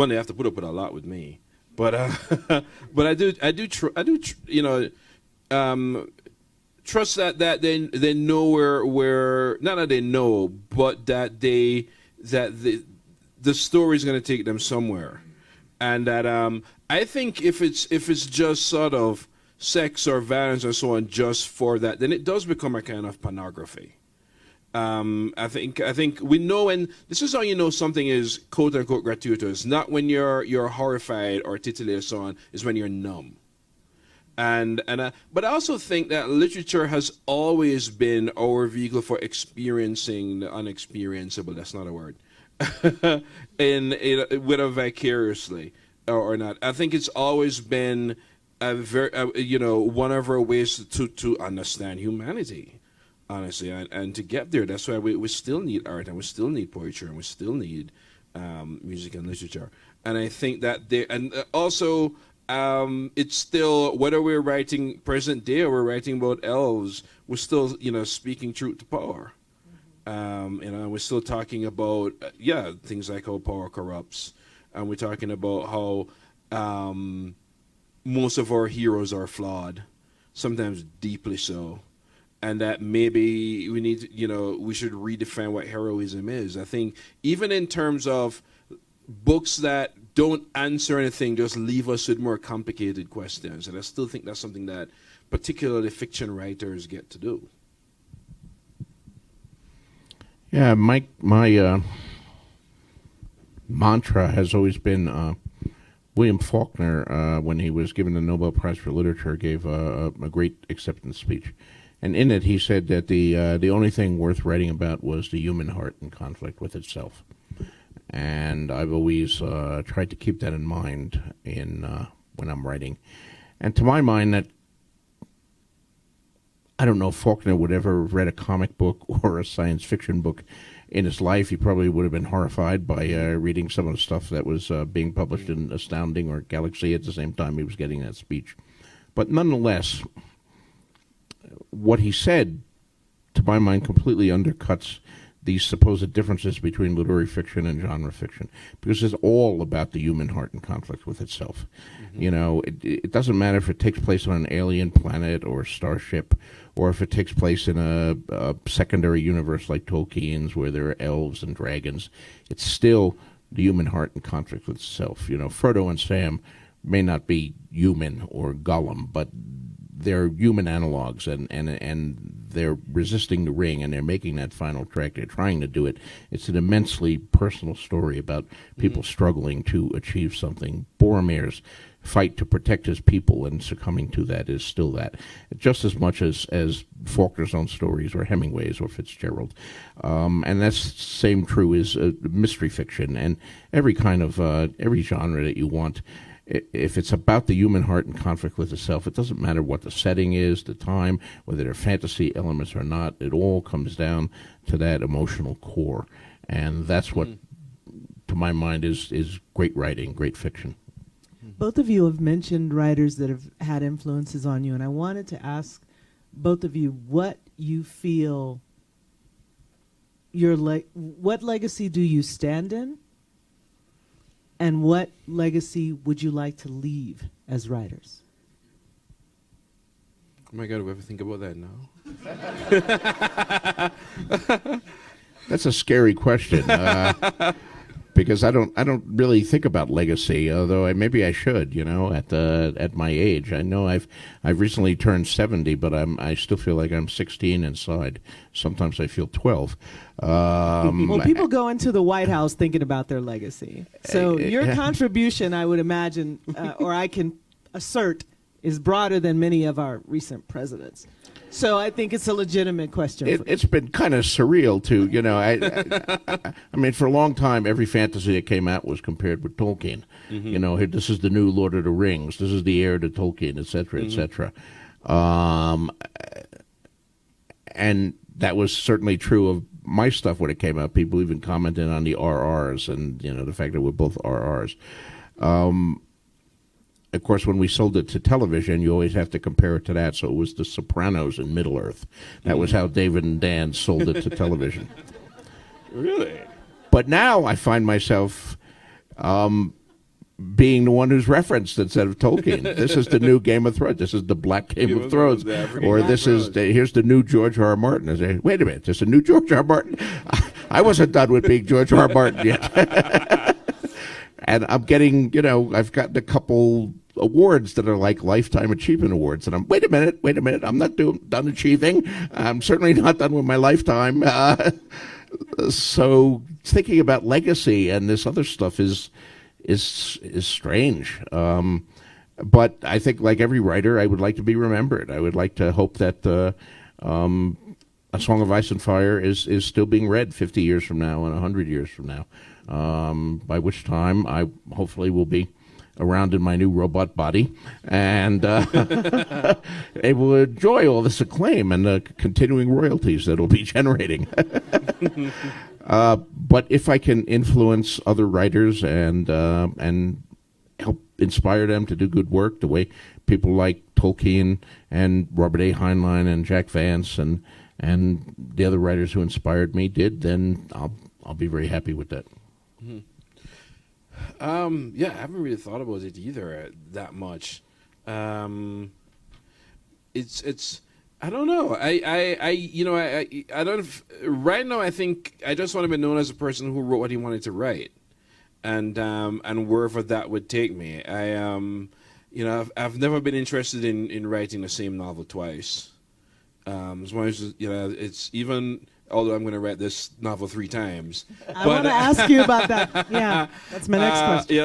they have to put up with a lot with me, but but I do trust that they know where not that they know, but that the story is going to take them somewhere, and that I think if it's just sort of sex or violence and so on just for that, then it does become a kind of pornography. I think we know, and this is how you know something is quote unquote gratuitous. Not when you're horrified or titillated, so on. Is when you're numb. But I also think that literature has always been our vehicle for experiencing the unexperienceable. That's not a word. Whether vicariously or not. I think it's always been a very one of our ways to understand humanity, honestly, and to get there. That's why we still need art, and we still need poetry, and we still need music and literature. And I think that also it's still, whether we're writing present day or we're writing about elves, we're still speaking truth to power. We're still talking about things like how power corrupts, and we're talking about how most of our heroes are flawed, sometimes deeply so, and that maybe we need we should redefine what heroism is. I think even in terms of books that don't answer anything, just leave us with more complicated questions, and I still think that's something that particularly fiction writers get to do. Yeah, my mantra has always been William Faulkner, when he was given the Nobel Prize for Literature, gave a great acceptance speech. And in it, he said that the only thing worth writing about was the human heart in conflict with itself. And I've always tried to keep that in mind when I'm writing. And to my mind, that I don't know if Faulkner would ever have read a comic book or a science fiction book in his life. He probably would have been horrified by reading some of the stuff that was being published in Astounding or Galaxy at the same time he was getting that speech. But nonetheless, what he said, to my mind, completely undercuts these supposed differences between literary fiction and genre fiction, because it's all about the human heart in conflict with itself. It doesn't matter if it takes place on an alien planet or starship, or if it takes place in a secondary universe like Tolkien's where there are elves and dragons. It's still the human heart in conflict with itself. Frodo and Sam may not be human or Gollum, but they're human analogs, and they're resisting the ring, and they're making that final trek. They're trying to do it. It's an immensely personal story about people struggling to achieve something. Boromir's fight to protect his people and succumbing to that is still that, just as much as Faulkner's own stories or Hemingway's or Fitzgerald. And that's same true as mystery fiction and every kind of every genre that you want. If it's about the human heart in conflict with itself, it doesn't matter what the setting is, the time, whether they're fantasy elements or not. It all comes down to that emotional core. And that's what, to my mind, is great writing, great fiction. Both of you have mentioned writers that have had influences on you, and I wanted to ask both of you what you feel what legacy do you stand in? And what legacy would you like to leave as writers? Oh my God, we ever think about that now? That's a scary question. Because I don't really think about legacy, although maybe I should. At my age, I know I've recently turned 70, but I still feel like I'm 16 inside. Sometimes I feel 12. Well, people go into the White House thinking about their legacy. So your contribution, I would imagine, or I can assert, is broader than many of our recent presidents. So I think it's a legitimate question. It's been kind of surreal, too. I mean, for a long time, every fantasy that came out was compared with Tolkien. This is the new Lord of the Rings. This is the heir to Tolkien, et cetera, et cetera. And that was certainly true of my stuff when it came out. People even commented on the RRs and, the fact that we're both RRs. Of course, when we sold it to television, you always have to compare it to that. So it was The Sopranos in Middle-earth. That was how David and Dan sold it to television. Really? But now I find myself being the one who's referenced instead of Tolkien. This is the new Game of Thrones. This is the Black Game of Thrones. Or this is here's the new George R.R. Martin. I say, wait a minute, there's a new George R.R. Martin? I wasn't done with being George R.R. Martin yet. And I'm getting, I've gotten a couple awards that are like Lifetime Achievement Awards. And wait a minute, I'm not done achieving. I'm certainly not done with my lifetime. So thinking about legacy and this other stuff is strange. But I think, like every writer, I would like to be remembered. I would like to hope that A Song of Ice and Fire is still being read 50 years from now and 100 years from now, by which time I hopefully will be around in my new robot body and able to enjoy all this acclaim and the continuing royalties that it'll be generating. But if I can influence other writers and help inspire them to do good work the way people like Tolkien and Robert A. Heinlein and Jack Vance and the other writers who inspired me did, then I'll be very happy with that. Mm-hmm. Yeah, I haven't really thought about it either that much. It's I don't know. I don't. Right now, I think I just want to be known as a person who wrote what he wanted to write, and wherever that would take me. I've never been interested in writing the same novel twice. As long as it's even. Although I'm going to write this novel 3 times. I want to ask you about that. Yeah, that's my next question.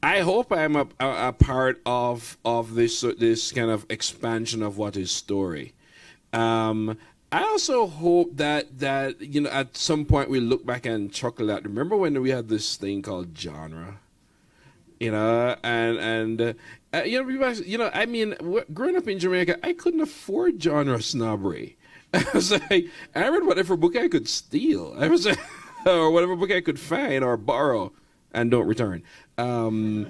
I hope I'm a part of this kind of expansion of what is story. I also hope that at some point we look back and chuckle at. Remember when we had this thing called genre? I mean, growing up in Jamaica, I couldn't afford genre snobbery. I was like, I read whatever book I could steal. I was or whatever book I could find or borrow and don't return. And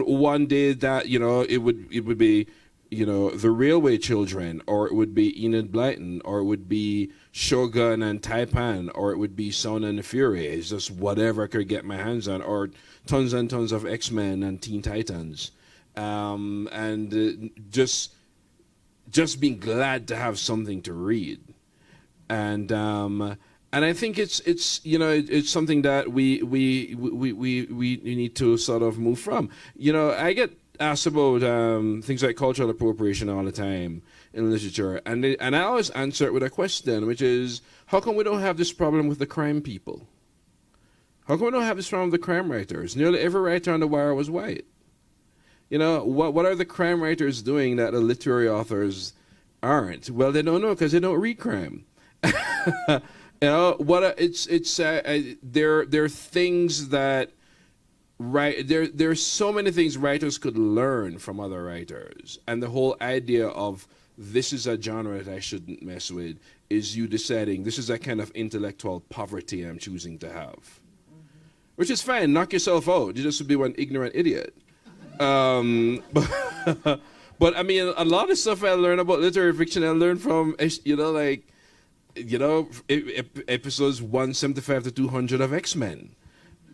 one day that it would be The Railway Children, or it would be Enid Blyton, or it would be Shogun and Taipan, or it would be Sound and the Fury. It's just whatever I could get my hands on, or tons and tons of X-Men and Teen Titans, just being glad to have something to read, and I think it's something that we need to sort of move from. I get asked about things like cultural appropriation all the time in literature, and I always answer it with a question, which is, how come we don't have this problem with the crime people? How come we don't have this problem with the crime writers? Nearly every writer on The Wire was white. What are the crime writers doing that the literary authors aren't? Well, they don't know because they don't read crime. There are things that there's so many things writers could learn from other writers, and the whole idea of this is a genre that I shouldn't mess with is you deciding this is a kind of intellectual poverty I'm choosing to have, which is fine. Knock yourself out. You just would be one ignorant idiot. But I mean, a lot of stuff I learned about literary fiction I learned from episodes 175 to 200 of X-Men.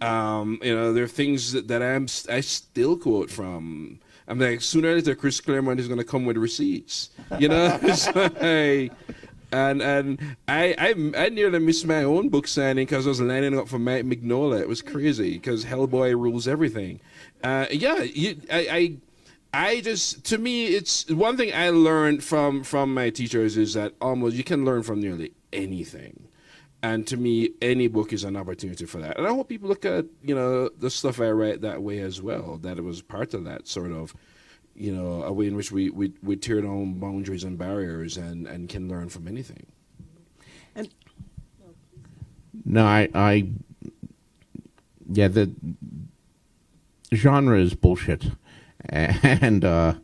There are things that I still quote from. I'm like, sooner or later, Chris Claremont is going to come with receipts. It's like, and I nearly missed my own book signing because I was lining up for Mike Mignola. It was crazy because Hellboy rules everything. I just, to me, it's one thing I learned from my teachers is that almost you can learn from nearly anything. And to me, any book is an opportunity for that. And I hope people look at, the stuff I write that way as well, that it was part of that sort of, a way in which we tear down boundaries and barriers and can learn from anything. And No, yeah, the genre is bullshit. And I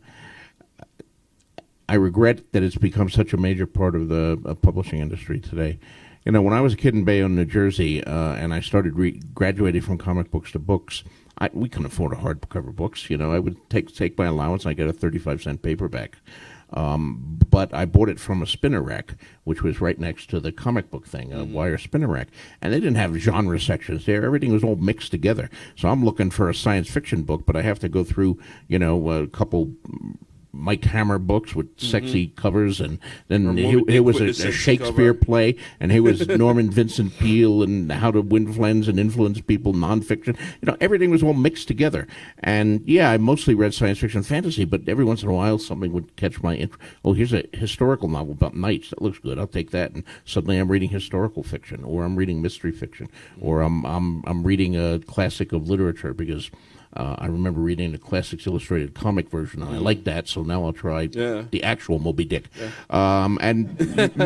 regret that it's become such a major part of the publishing industry today. When I was a kid in Bayonne, New Jersey, and I started graduating from comic books to books, we couldn't afford a hardcover books. I would take my allowance and I get a 35-cent paperback. But I bought it from a spinner rack, which was right next to the comic book thing, a wire spinner rack. And they didn't have genre sections there. Everything was all mixed together. So I'm looking for a science fiction book, but I have to go through, a couple Mike Hammer books with sexy covers, and then here was a Shakespeare play, and here was Norman Vincent Peale and How to Win Friends and Influence People, nonfiction. Everything was all mixed together. And yeah, I mostly read science fiction and fantasy, but every once in a while something would catch my interest. Oh, here's a historical novel about knights. That looks good. I'll take that. And suddenly I'm reading historical fiction, or I'm reading mystery fiction, or I'm reading a classic of literature because I remember reading the Classics Illustrated comic version, and I like that, so now I'll try the actual Moby Dick. Yeah. And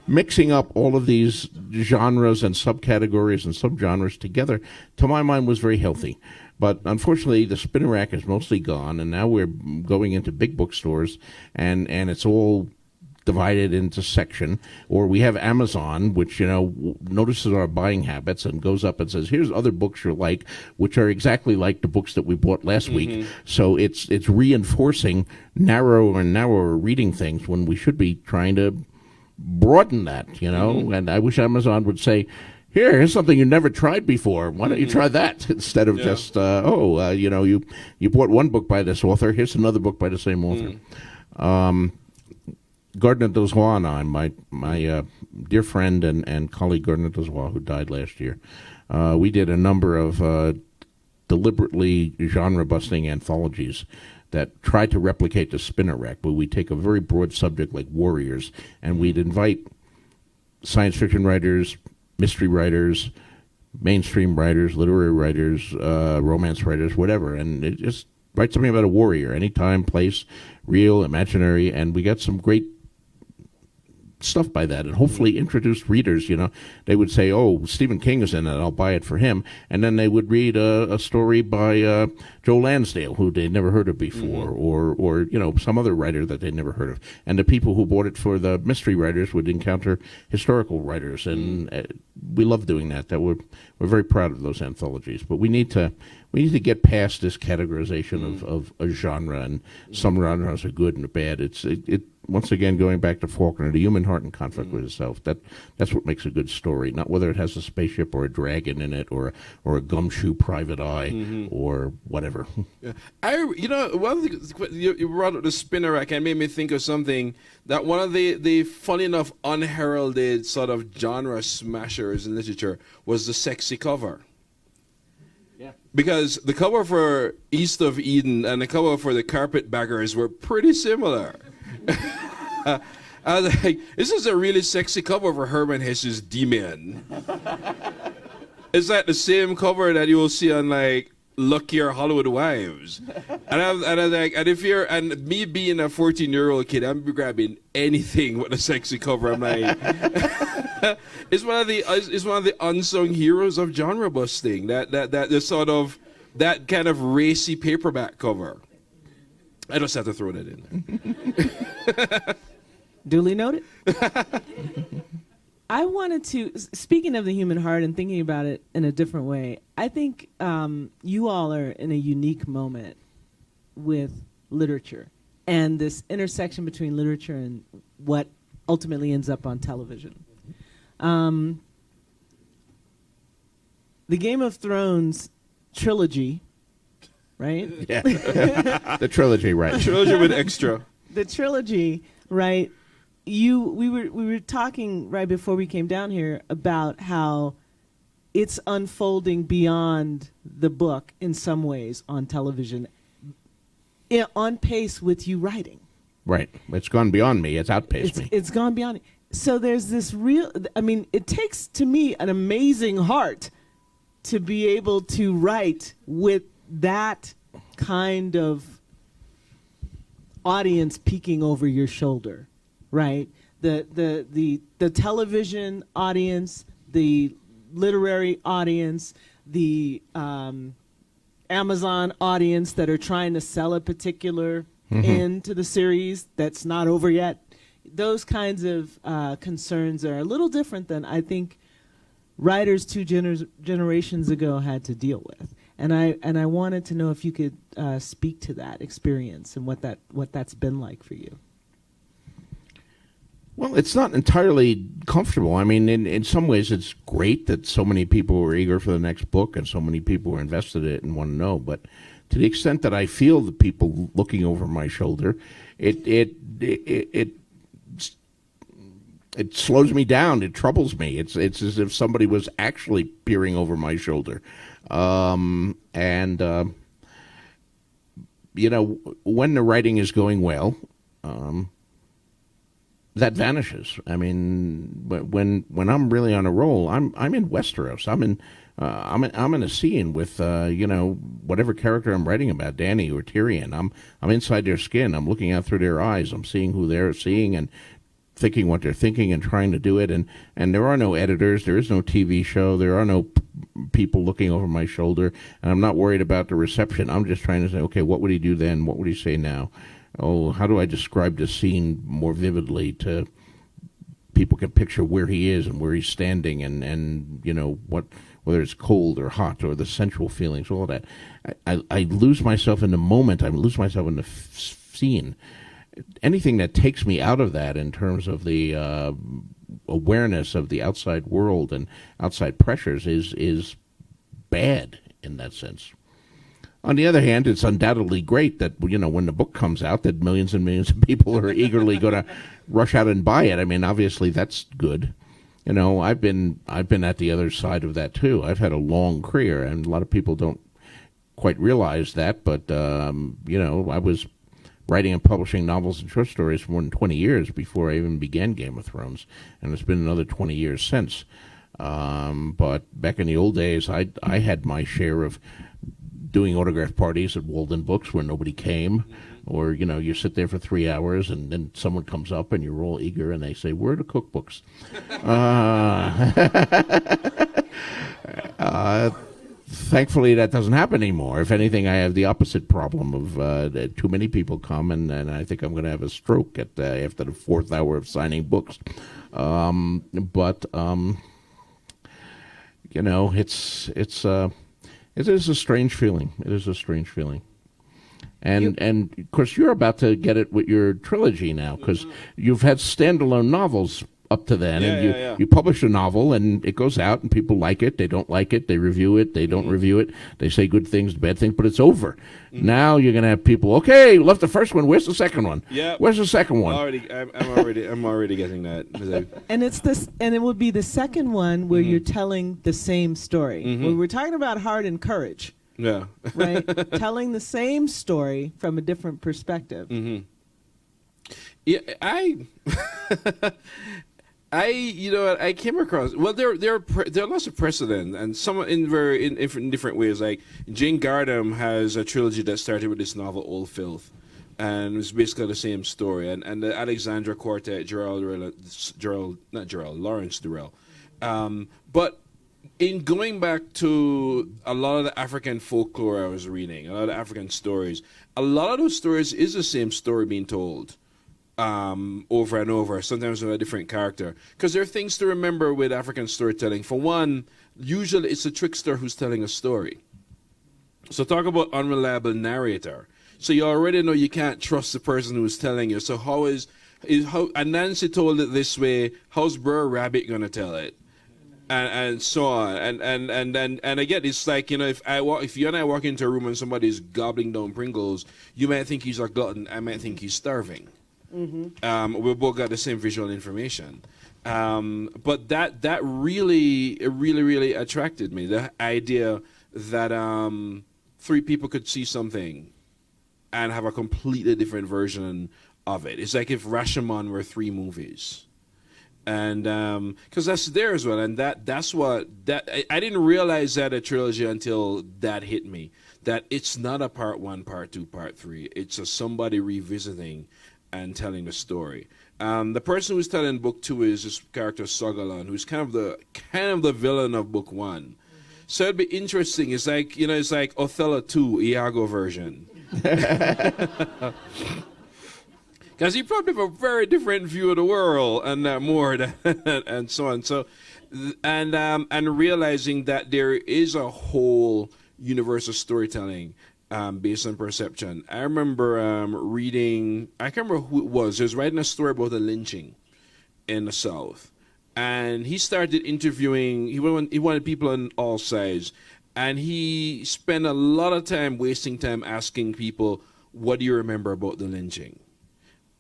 mixing up all of these genres and subcategories and subgenres together, to my mind, was very healthy. But unfortunately, the spinner rack is mostly gone, and now we're going into big bookstores, and it's all divided into section, or we have Amazon, which notices our buying habits and goes up and says, "Here's other books you like, which are exactly like the books that we bought last week." So it's reinforcing narrower and narrower reading things when we should be trying to broaden that. And I wish Amazon would say, here's something you never tried before. Why don't you try that instead of just you bought one book by this author. Here's another book by the same author. Gardner Dozois and I, my dear friend and colleague Gardner Dozois, who died last year, we did a number of deliberately genre-busting anthologies that tried to replicate the spinner rack, but we take a very broad subject like warriors, and we'd invite science fiction writers, mystery writers, mainstream writers, literary writers, romance writers, whatever, and it just write something about a warrior, any time, place, real, imaginary, and we got some great stuff by that, and hopefully introduced readers. They would say, "Oh, Stephen King is in it, I'll buy it for him," and then they would read a story by Joe Lansdale, who they'd never heard of before, or some other writer that they'd never heard of. And the people who bought it for the mystery writers would encounter historical writers, and we love doing that. We're very proud of those anthologies, but we need to get past this categorization of a genre, and some genres are good and bad. It once again, going back to Faulkner, the human heart in conflict with itself. That's what makes a good story, not whether it has a spaceship or a dragon in it, or a gumshoe private eye, or whatever. Yeah. One of the, you brought up the spinner rack and made me think of something that one of the funny enough unheralded sort of genre smashers in literature was the sexy cover. Yeah. Because the cover for East of Eden and the cover for the Carpetbaggers were pretty similar. I was like, this is a really sexy cover for Herman Hesse's D-Men. It's like the same cover that you will see on like Luckier Hollywood Wives. And I was like, and me being a 14-year-old kid, I'm grabbing anything with a sexy cover. I'm like, it's one of the unsung heroes of genre busting. That the sort of that kind of racy paperback cover. I just have to throw that in there. Duly noted. I wanted to, speaking of the human heart and thinking about it in a different way, I think you all are in a unique moment with literature and this intersection between literature and what ultimately ends up on television. the Game of Thrones trilogy, right? Yeah. The trilogy, right? Trilogy with extra. The trilogy, right? We were talking right before we came down here about how it's unfolding beyond the book in some ways on television, on pace with you writing. Right. It's gone beyond me. It's outpaced me. It's gone beyond. So there's this real, I mean, it takes, to me, an amazing heart to be able to write with that kind of audience peeking over your shoulder, right? The television audience, the literary audience, the Amazon audience that are trying to sell a particular end to the series that's not over yet. Those kinds of concerns are a little different than I think writers two generations ago had to deal with. And I wanted to know if you could speak to that experience and what that's been like for you. Well, it's not entirely comfortable. I mean, in some ways, it's great that so many people were eager for the next book and so many people were invested in it and want to know. But to the extent that I feel the people looking over my shoulder, it slows me down. It troubles me. It's as if somebody was actually peering over my shoulder. When the writing is going well, that vanishes. I mean, when I'm really on a roll, I'm in Westeros. I'm in a scene with whatever character I'm writing about, Dany or Tyrion. I'm inside their skin. I'm looking out through their eyes. I'm seeing who they're seeing and thinking what they're thinking and trying to do it. And there are no editors. There is no TV show. There are no people looking over my shoulder. And I'm not worried about the reception. I'm just trying to say, okay, what would he do then? What would he say now? Oh, how do I describe this scene more vividly to people can picture where he is and where he's standing and whether it's cold or hot or the sensual feelings, all that. I lose myself in the moment. I lose myself in the scene. Anything that takes me out of that in terms of the awareness of the outside world and outside pressures is bad in that sense. On the other hand, it's undoubtedly great that when the book comes out, that millions and millions of people are eagerly going to rush out and buy it. I mean, obviously that's good. I've been at the other side of that too. I've had a long career, and a lot of people don't quite realize that. But I was writing and publishing novels and short stories for more than 20 years before I even began Game of Thrones, and it's been another 20 years since. But back in the old days, I had my share of doing autograph parties at Walden Books where nobody came, or you sit there for 3 hours and then someone comes up and you're all eager and they say, "Where are the cookbooks?" Thankfully, that doesn't happen anymore. If anything, I have the opposite problem of too many people come, and I think I'm going to have a stroke after the fourth hour of signing books. It is a strange feeling. It is a strange feeling. And of course, you're about to get it with your trilogy now, because you've had standalone novels up to then, and you publish a novel, and it goes out, and people like it, they don't like it, they review it, they don't review it, they say good things, bad things, but it's over. Now you're going to have people, okay, left the first one, where's the second one? Yeah. Where's the second one? I'm already getting that. And it's this, and it will be the second one where you're telling the same story. When we're talking about heart and courage. Yeah. Right? Telling the same story from a different perspective. Yeah, I came across, well, there are lots of precedent, and some in different ways. Like Jane Gardam has a trilogy that started with this novel Old Filth, and it's basically the same story. And the Alexandra Quartet, Lawrence Durrell. But in going back to a lot of the African folklore I was reading, a lot of the African stories, a lot of those stories is the same story being told. Over and over, sometimes with a different character. Because there are things to remember with African storytelling. For one, usually it's a trickster who's telling a story. So talk about unreliable narrator. So you already know you can't trust the person who's telling you. So how Anansi told it this way, how's Brer Rabbit going to tell it? and so on. And again, it's like, if you and I walk into a room and somebody's gobbling down Pringles, you might think he's a glutton. I might think he's starving. We both got the same visual information. But that really attracted me. The idea that three people could see something and have a completely different version of it. It's like if Rashomon were three movies. And because that's there as well, and that's what I didn't realize that a trilogy until that hit me. That it's not a part one, part two, part three. It's a somebody revisiting and telling the story. The person who's telling book two is this character Sogalon, who's kind of the villain of book one. So it'd be interesting. It's like it's like Othello 2, Iago version. Because he probably have a very different view of the world and more and so on. So, and realizing that there is a whole universe of storytelling based on perception. I remember reading. I can't remember who it was. He was writing a story about the lynching in the South, and he started interviewing. He wanted people on all sides, and he spent a lot of time wasting time asking people, "What do you remember about the lynching?"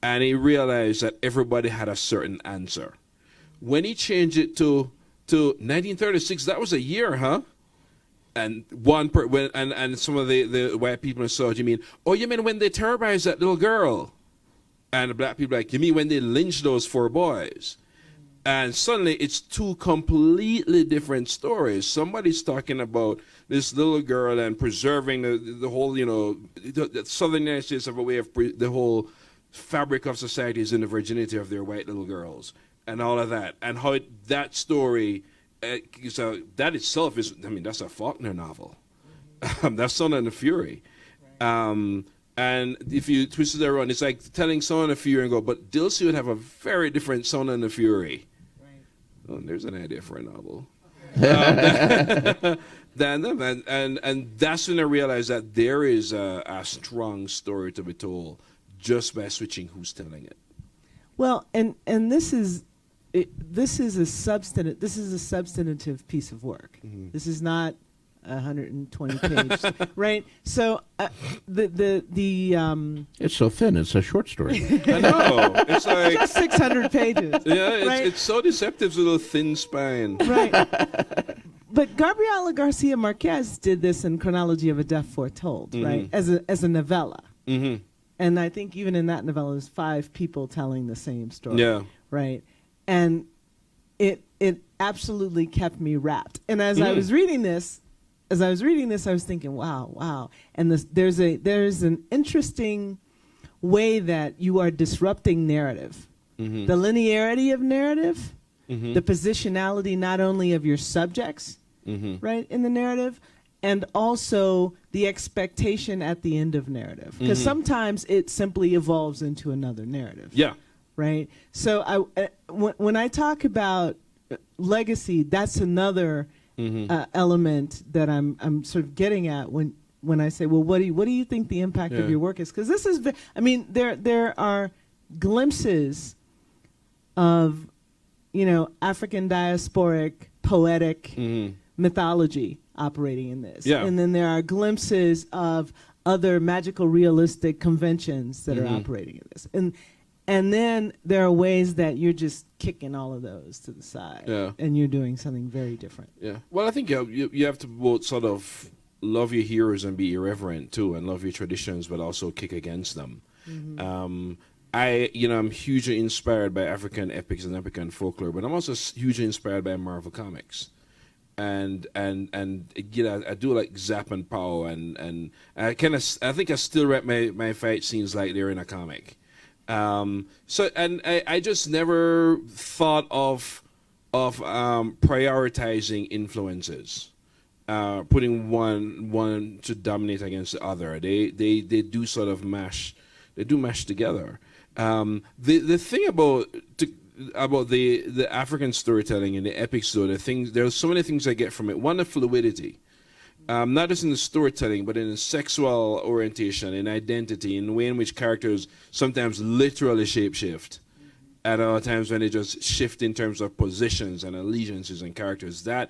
And he realized that everybody had a certain answer. When he changed it to 1936, that was a year, huh? And and some of the white people in the South, you mean when they terrorized that little girl? And the black people like, you mean when they lynched those four boys? And suddenly it's two completely different stories. Somebody's talking about this little girl and preserving the whole, the Southern United States have a way of the whole fabric of society is in the virginity of their white little girls and all of that, and how that story so that itself is, that's a Faulkner novel. That's Son and the Fury. And if you twist it around, it's like telling Son and the Fury and go, but Dilsey would have a very different Son and the Fury. Oh, there's an idea for a novel. And that's when I realized that there is a strong story to be told just by switching who's telling it. Well, and this is a substantive piece of work. Mm-hmm. This is not 120 pages, right? So it's so thin. It's a short story. I know. It's like just 600 pages. Yeah, right? It's so deceptive, little thin spine. Right. But Gabriela Garcia Marquez did this in Chronology of a Death Foretold, mm-hmm. right? As a novella. Mm-hmm. And I think even in that novella, there's 5 people telling the same story. Yeah. Right. And it absolutely kept me wrapped. And as I was reading this, I was thinking, wow. And there's an interesting way that you are disrupting narrative. Mm-hmm. The linearity of narrative, mm-hmm. the positionality not only of your subjects, mm-hmm. right, in the narrative, and also the expectation at the end of narrative. Because mm-hmm. sometimes it simply evolves into another narrative. Yeah. Right? So when I talk about legacy, that's another mm-hmm. Element that I'm sort of getting at when I say, well, what do you think the impact of your work is? Because this is, there are glimpses of, African diasporic poetic mm-hmm. mythology operating in this. Yeah. And then there are glimpses of other magical realistic conventions that mm-hmm. are operating in this. And then there are ways that you're just kicking all of those to the side, and you're doing something very different. Yeah. Well, I think you have to both sort of love your heroes and be irreverent too, and love your traditions, but also kick against them. Mm-hmm. I'm hugely inspired by African epics and African folklore, but I'm also hugely inspired by Marvel Comics. And I do like Zap and Pow, and I think I still write my fight scenes like they're in a comic. I just never thought of prioritizing influences, putting one to dominate against the other. They do sort of mash together. The thing about the African storytelling and the epic story, there's so many things I get from it. One, the fluidity. Not just in the storytelling, but in the sexual orientation, in identity, in the way in which characters sometimes literally shapeshift. at other times when they just shift in terms of positions and allegiances and characters. That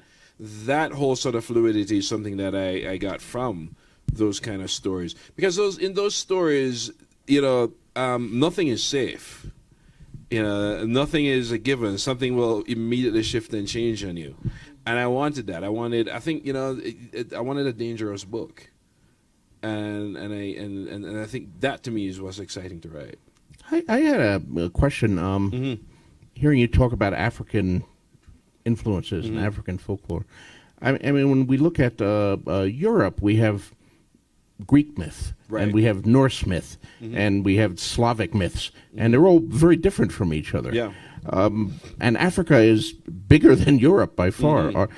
whole sort of fluidity is something that I got from those kind of stories, because in those stories, nothing is safe. Nothing is a given. Something will immediately shift and change on you, and I wanted that. I wanted a dangerous book, and I think that to me is what's exciting to write. I had a question. Hearing you talk about African influences and African folklore, I mean, when we look at Europe, we have Greek myth, right, and we have Norse myth, and we have Slavic myths, and they're all very different from each other. Yeah. And Africa is bigger than Europe by far.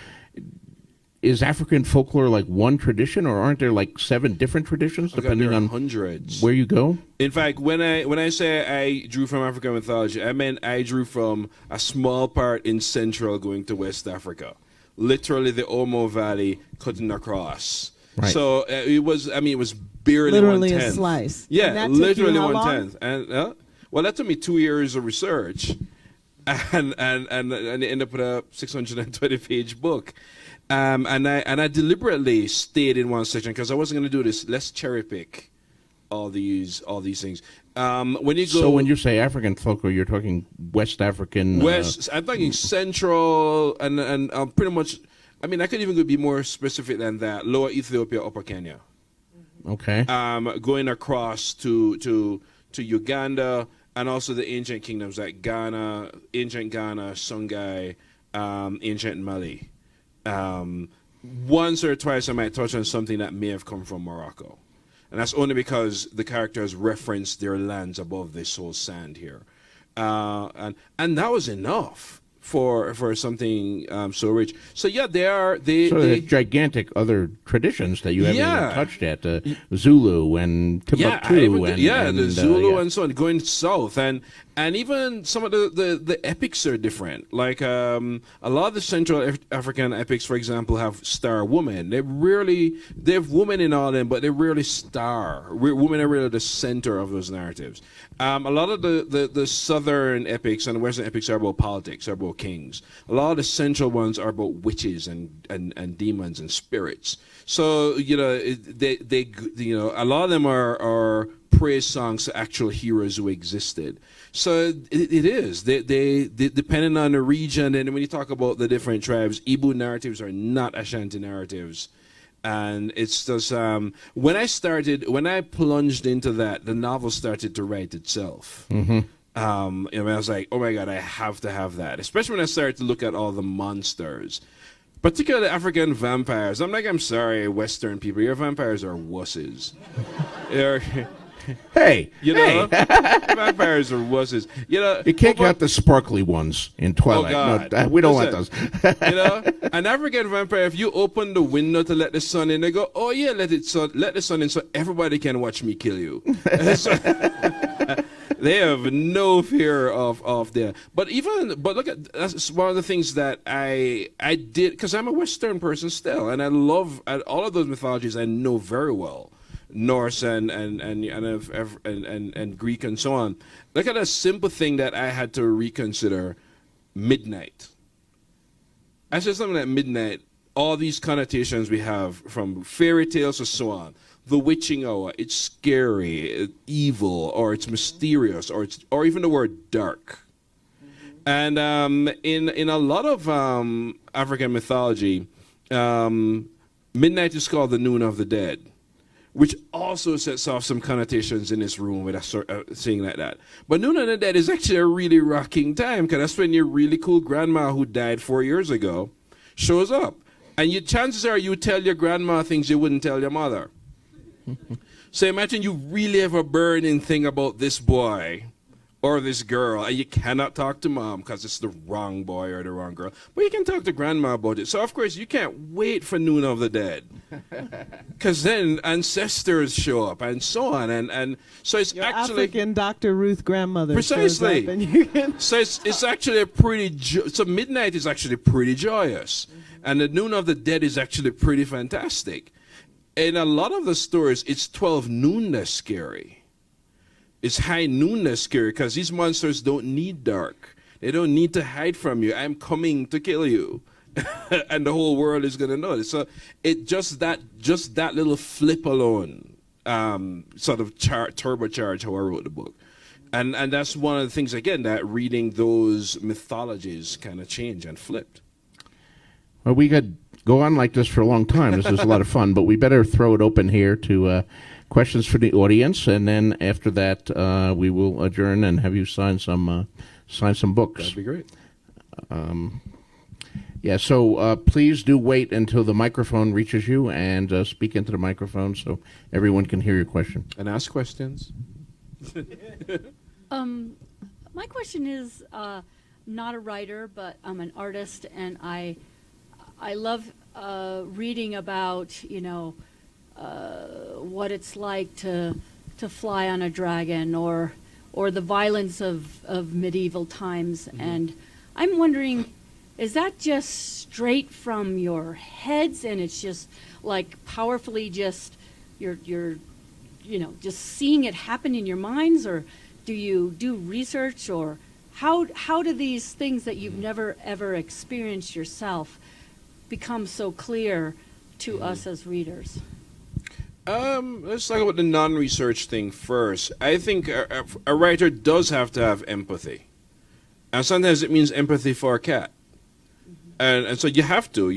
Is African folklore like one tradition, or aren't there like 7 different traditions depending on hundreds where you go? In fact, when I say I drew from African mythology, I meant I drew from a small part in Central going to West Africa, literally the Omo Valley cutting across. Right. So it was barely literally 1/10. a slice. Yeah, And that took you literally how 1/10. And well, that took me 2 years of research, and I ended up with a 620-page book. And I deliberately stayed in one section because I wasn't going to do this. Let's cherry pick all these things. When you go, So when you say African folklore, you're talking West African. West, I'm talking Central and pretty much. I mean, I could even be more specific than that. Lower Ethiopia, Upper Kenya. Okay. Going across to Uganda, and also the ancient kingdoms like Ghana, ancient Ghana, Songhai, ancient Mali. Once or twice I might touch on something that may have come from Morocco. And that's only because the characters reference their lands above this whole sand here. And that was enough for something so rich. So yeah, there's gigantic other traditions that you haven't even touched at, Zulu and Timbuktu and the Zulu and so on, going south, and even some of the epics are different. Like a lot of the Central African epics, for example, have star women. They have women in all of them, but they rarely star. Women are really the center of those narratives. A lot of the Southern epics and the Western epics are about politics, are about kings. A lot of the central ones are about witches and demons and spirits. So they a lot of them are praise songs to actual heroes who existed. So it is. They depending on the region, and when you talk about the different tribes, Igbo narratives are not Ashanti narratives. And it's just when I plunged into that, the novel started to write itself. I was like, oh my God, I have to have that. Especially when I started to look at all the monsters, particularly African vampires. I'm sorry, Western people, your vampires are wusses. Hey, vampires are wusses. You can't count the sparkly ones in Twilight. Oh God. No, we don't want those. An African vampire, if you open the window to let the sun in, they go, oh yeah, let the sun in so everybody can watch me kill you. They have no fear of there. But look at, that's one of the things that I did, because I'm a Western person still, and I love all of those mythologies I know very well. Norse and Greek and so on. Look at a simple thing that I had to reconsider: midnight. I said something like midnight. All these connotations we have from fairy tales and so on. The witching hour. It's scary, evil, or it's mysterious, or even the word dark. And in a lot of African mythology, midnight is called the noon of the dead, which also sets off some connotations in this room with us saying like that. But Noon of the Dead is actually a really rocking time, because that's when your really cool grandma who died 4 years ago shows up. And chances are you tell your grandma things you wouldn't tell your mother. So imagine you really have a burning thing about this boy or this girl, and you cannot talk to mom because it's the wrong boy or the wrong girl. But you can talk to grandma about it. So, of course, you can't wait for Noon of the Dead, because then ancestors show up and so on. And so it's Your actually... African Dr. Ruth grandmother. Precisely. Shows up and you can So it's actually a pretty... so midnight is actually pretty joyous. And the Noon of the Dead is actually pretty fantastic. In a lot of the stories, it's 12 noon that's scary. It's high noon that's scary because these monsters don't need dark. They don't need to hide from you. I'm coming to kill you. And the whole world is going to know this. So it just that little flip alone sort of turbocharged how I wrote the book. And that's one of the things, again, that reading those mythologies kind of changed and flipped. Well, we could go on like this for a long time. This is a lot of fun, but we better throw it open here to questions for the audience, and then after that, we will adjourn and have you sign some books. That'd be great. Yeah, so please do wait until the microphone reaches you and speak into the microphone so everyone can hear your question. And ask questions. My question is not a writer, but I'm an artist, and I love reading about, what it's like to fly on a dragon or the violence of medieval times. Mm-hmm. And I'm wondering, is that just straight from your heads and it's just like powerfully just you're just seeing it happen in your minds, or do you do research, or how do these things that you've never ever experienced yourself become so clear to us as readers? Let's talk about the non-research thing first. I think a writer does have to have empathy, and sometimes it means empathy for a cat. And so you have to.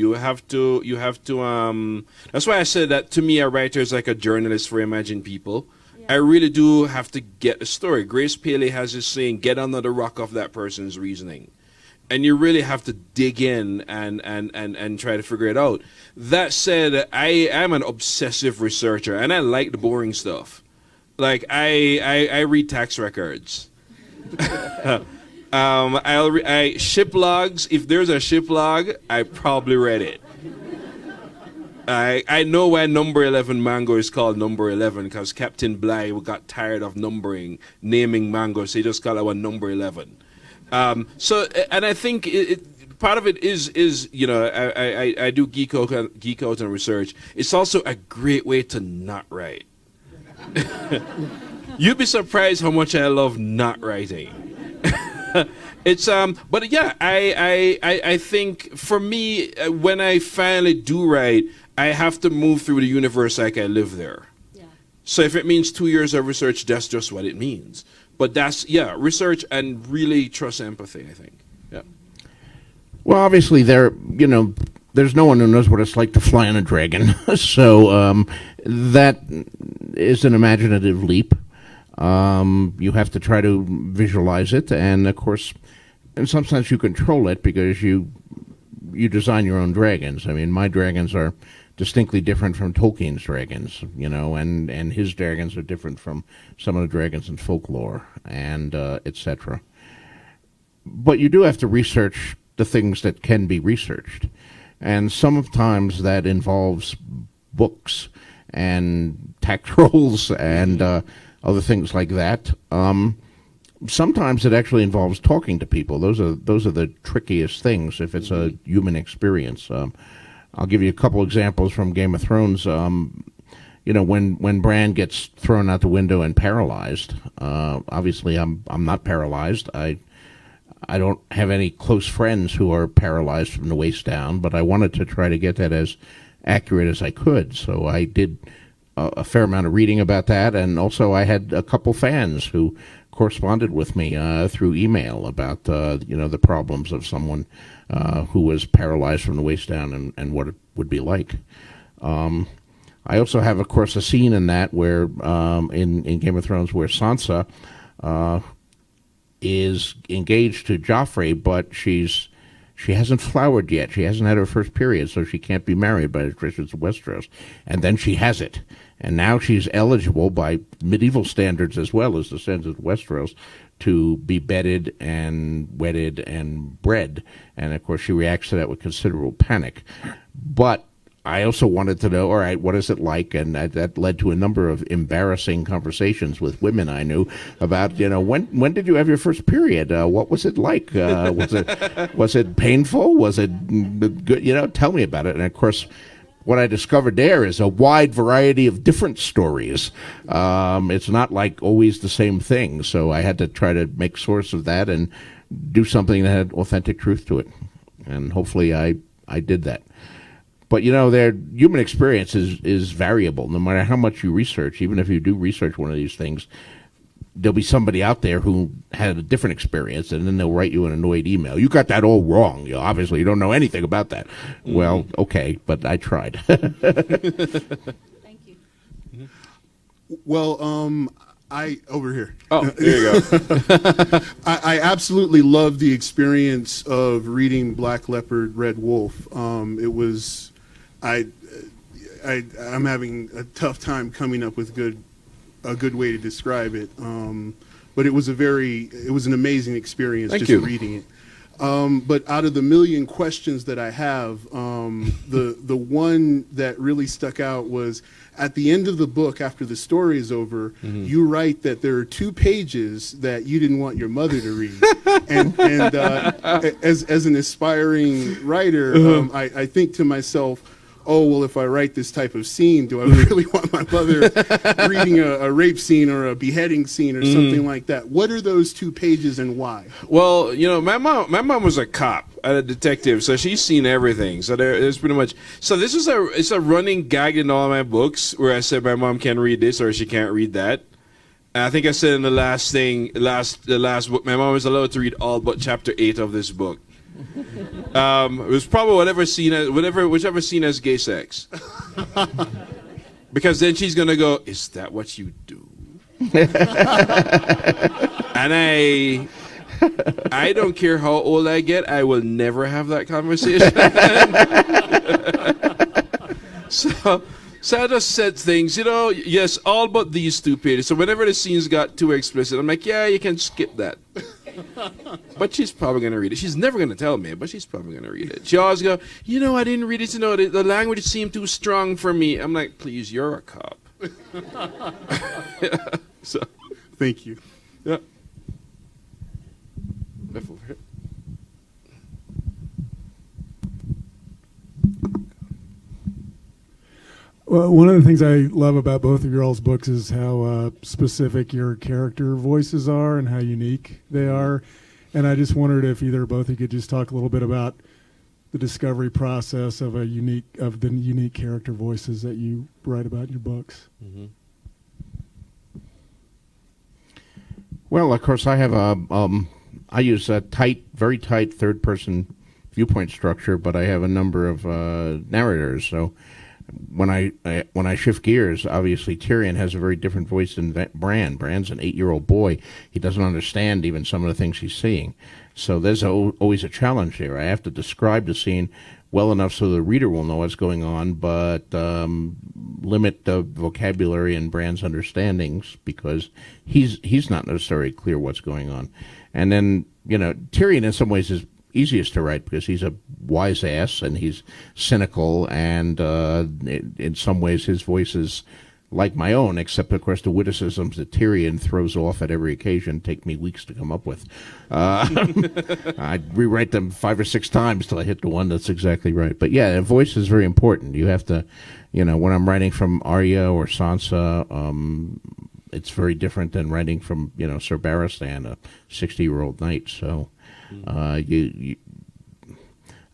That's why I said that to me, a writer is like a journalist for Imagine People. Yeah. I really do have to get a story. Grace Paley has this saying, get under the rock of that person's reasoning. And you really have to dig in and try to figure it out. That said, I am an obsessive researcher, and I like the boring stuff. Like, I read tax records. I ship logs. If there's a ship log, I probably read it. I know why number 11 mango is called number 11, because Captain Bligh got tired of naming mangoes, so he just called it one number 11. So, and I think part of it is I do geek out and research. It's also a great way to not write. You'd be surprised how much I love not writing. But yeah, I think for me, when I finally do write, I have to move through the universe like I live there. Yeah. So if it means 2 years of research, that's just what it means. But that's, research and really trust empathy, I think. Yeah. Well, obviously there's no one who knows what it's like to fly on a dragon. So that is an imaginative leap. You have to try to visualize it, and of course, and sometimes you control it because you design your own dragons. I mean, my dragons are distinctly different from Tolkien's dragons, and his dragons are different from some of the dragons in folklore, and etc. But you do have to research the things that can be researched, and sometimes that involves books and tax rolls and other things like that. Sometimes it actually involves talking to people. Those are the trickiest things if it's a human experience. I'll give you a couple examples from Game of Thrones. When Bran gets thrown out the window and paralyzed, obviously I'm not paralyzed. I don't have any close friends who are paralyzed from the waist down, but I wanted to try to get that as accurate as I could. So I did a fair amount of reading about that, and also I had a couple fans who corresponded with me through email about the problems of someone who was paralyzed from the waist down and what it would be like. I also have, of course, a scene in that where in Game of Thrones where Sansa is engaged to Joffrey, but she hasn't flowered yet. She hasn't had her first period, so she can't be married by the traditions of Westeros. And then she has it. And now she's eligible by medieval standards as well as the standards of Westeros to be bedded and wedded and bred. And, of course, she reacts to that with considerable panic. But I also wanted to know, all right, what is it like? And that led to a number of embarrassing conversations with women I knew about, when did you have your first period? What was it like? Was it painful? Was it good? Tell me about it. And, of course, what I discovered there is a wide variety of different stories. It's not like always the same thing. So I had to try to make source of that and do something that had authentic truth to it. And hopefully I did that. But, their human experience is variable. No matter how much you research, even if you do research one of these things, there'll be somebody out there who had a different experience, and then they'll write you an annoyed email. You got that all wrong. Obviously, you don't know anything about that. Mm-hmm. Well, okay, but I tried. Thank you. Well, over here. Oh, there you go. I absolutely love the experience of reading Black Leopard, Red Wolf. It was, I'm having a tough time coming up with a good way to describe it. But it was an amazing experience. Thank just you. reading it. But out of the million questions that I have, the one that really stuck out was at the end of the book, after the story is over, you write that there are 2 pages that you didn't want your mother to read. and as an aspiring writer, I think to myself, oh, well, if I write this type of scene, do I really want my mother reading a rape scene or a beheading scene or something like that? What are those 2 pages and why? Well, my mom was a cop and a detective, so she's seen everything. So there's pretty much. So this is it's a running gag in all my books where I said my mom can't read this or she can't read that. And I think I said in the last book, my mom was allowed to read all but chapter 8 of this book. It was probably whichever scene has gay sex. Because then she's gonna go, is that what you do? And I don't care how old I get, I will never have that conversation. So I just said things, yes, all but these 2 pages. So whenever the scenes got too explicit, I'm like, yeah, you can skip that. But she's probably going to read it. She's never going to tell me, but she's probably going to read it. She always go, I didn't read it to the language seemed too strong for me. I'm like, please, you're a cop. So, thank you. Yeah. Well, one of the things I love about both of your all's books is how specific your character voices are and how unique they are. And I just wondered if either or both of you could just talk a little bit about the discovery process of the unique character voices that you write about in your books. Mm-hmm. Well, of course, I have I use a very tight third-person viewpoint structure, but I have a number of narrators. So when I shift gears, obviously Tyrion has a very different voice than Bran. Bran's an 8-year-old boy. He doesn't understand even some of the things he's seeing. So there's always a challenge there. I have to describe the scene well enough so the reader will know what's going on, but limit the vocabulary and Bran's understandings because he's not necessarily clear what's going on. And then, Tyrion in some ways is easiest to write because he's a wise ass and he's cynical, and in some ways his voice is like my own, except of course the witticisms that Tyrion throws off at every occasion take me weeks to come up with. I rewrite them 5 or 6 times till I hit the one that's exactly right. But yeah, voice is very important. You have to, when I'm writing from Arya or Sansa, it's very different than writing from Sir Barristan, a 60-year-old knight. So you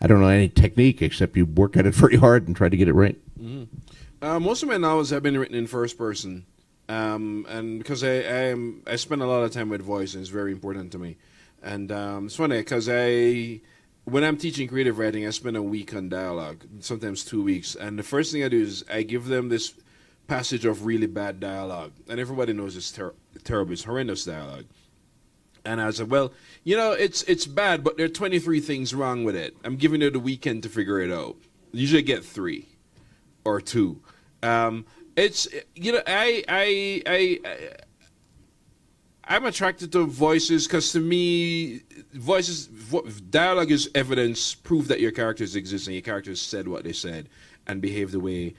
I don't know any technique except you work at it very hard and try to get it right. Mm-hmm. Most of my novels have been written in first person, and because I spend a lot of time with voice, and it's very important to me. And it's funny because when I'm teaching creative writing, I spend a week on dialogue, sometimes 2 weeks. And the first thing I do is I give them this passage of really bad dialogue, and everybody knows it's terrible, it's horrendous dialogue. And I said, well, it's bad, but there are 23 things wrong with it. I'm giving you the weekend to figure it out. Usually I get 3 or 2. It's I'm attracted to voices because to me, dialogue is evidence, proof that your characters exist and your characters said what they said and behave the way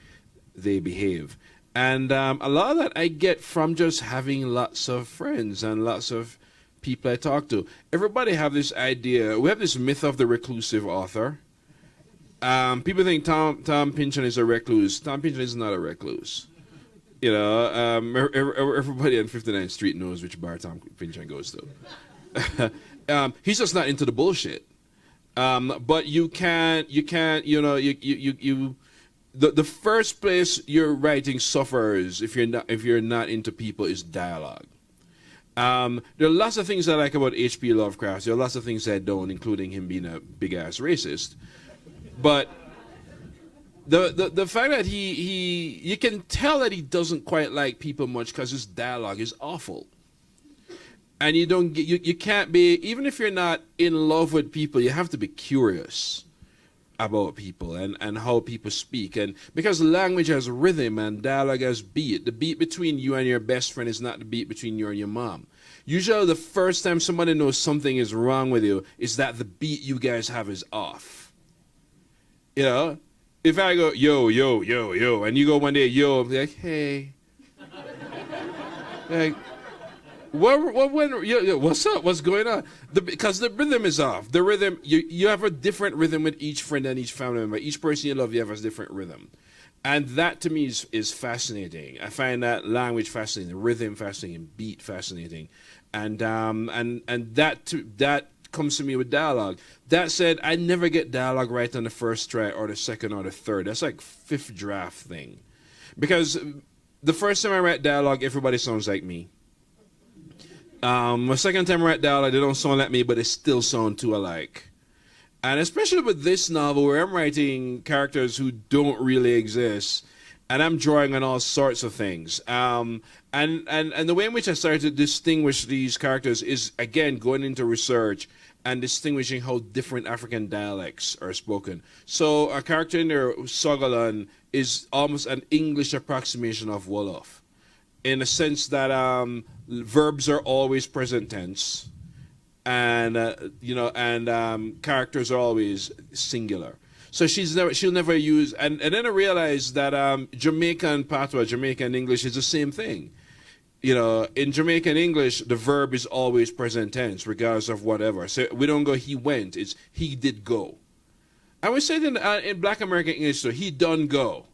they behave. And a lot of that I get from just having lots of friends and lots of people I talk to. Everybody have this idea. We have this myth of the reclusive author. People think Tom Pynchon is a recluse. Tom Pynchon is not a recluse. You know, everybody on 59th Street knows which bar Tom Pynchon goes to. He's just not into the bullshit. But you can't, you know, the first place your writing suffers if you're not into people is dialogue. There are lots of things I like about H.P. Lovecraft. There are lots of things I don't, including him being a big ass racist. But the fact that you can tell that he doesn't quite like people much because his dialogue is awful. And you can't be, even if you're not in love with people, you have to be curious about people and how people speak. And because language has rhythm and dialogue has beat. The beat between you and your best friend is not the beat between you and your mom. Usually the first time somebody knows something is wrong with you is that the beat you guys have is off. You know? If I go, yo, yo, yo, yo, and you go one day, yo, I'm like, hey. Like, what's up? What's going on? Because the rhythm is off. The rhythm, you have a different rhythm with each friend and each family member. Each person you love, you have a different rhythm. And that to me is fascinating. I find that language fascinating, rhythm fascinating, beat fascinating. And that comes to me with dialogue. That said, I never get dialogue right on the first try or the second or the third. That's like fifth draft thing. Because the first time I write dialogue, everybody sounds like me. The second time I write dialogue, they don't sound like me, but they still sound too alike. And especially with this novel where I'm writing characters who don't really exist, and I'm drawing on all sorts of things. And the way in which I started to distinguish these characters is, again, going into research and distinguishing how different African dialects are spoken. So a character in there, Sogalan, is almost an English approximation of Wolof, in the sense that verbs are always present tense, and characters are always singular. So she'll never use, and then I realized that Jamaican patois, Jamaican English is the same thing. You know, in Jamaican English, the verb is always present tense, regardless of whatever. So we don't go he went; it's he did go. I would say that in Black American English, so he done go.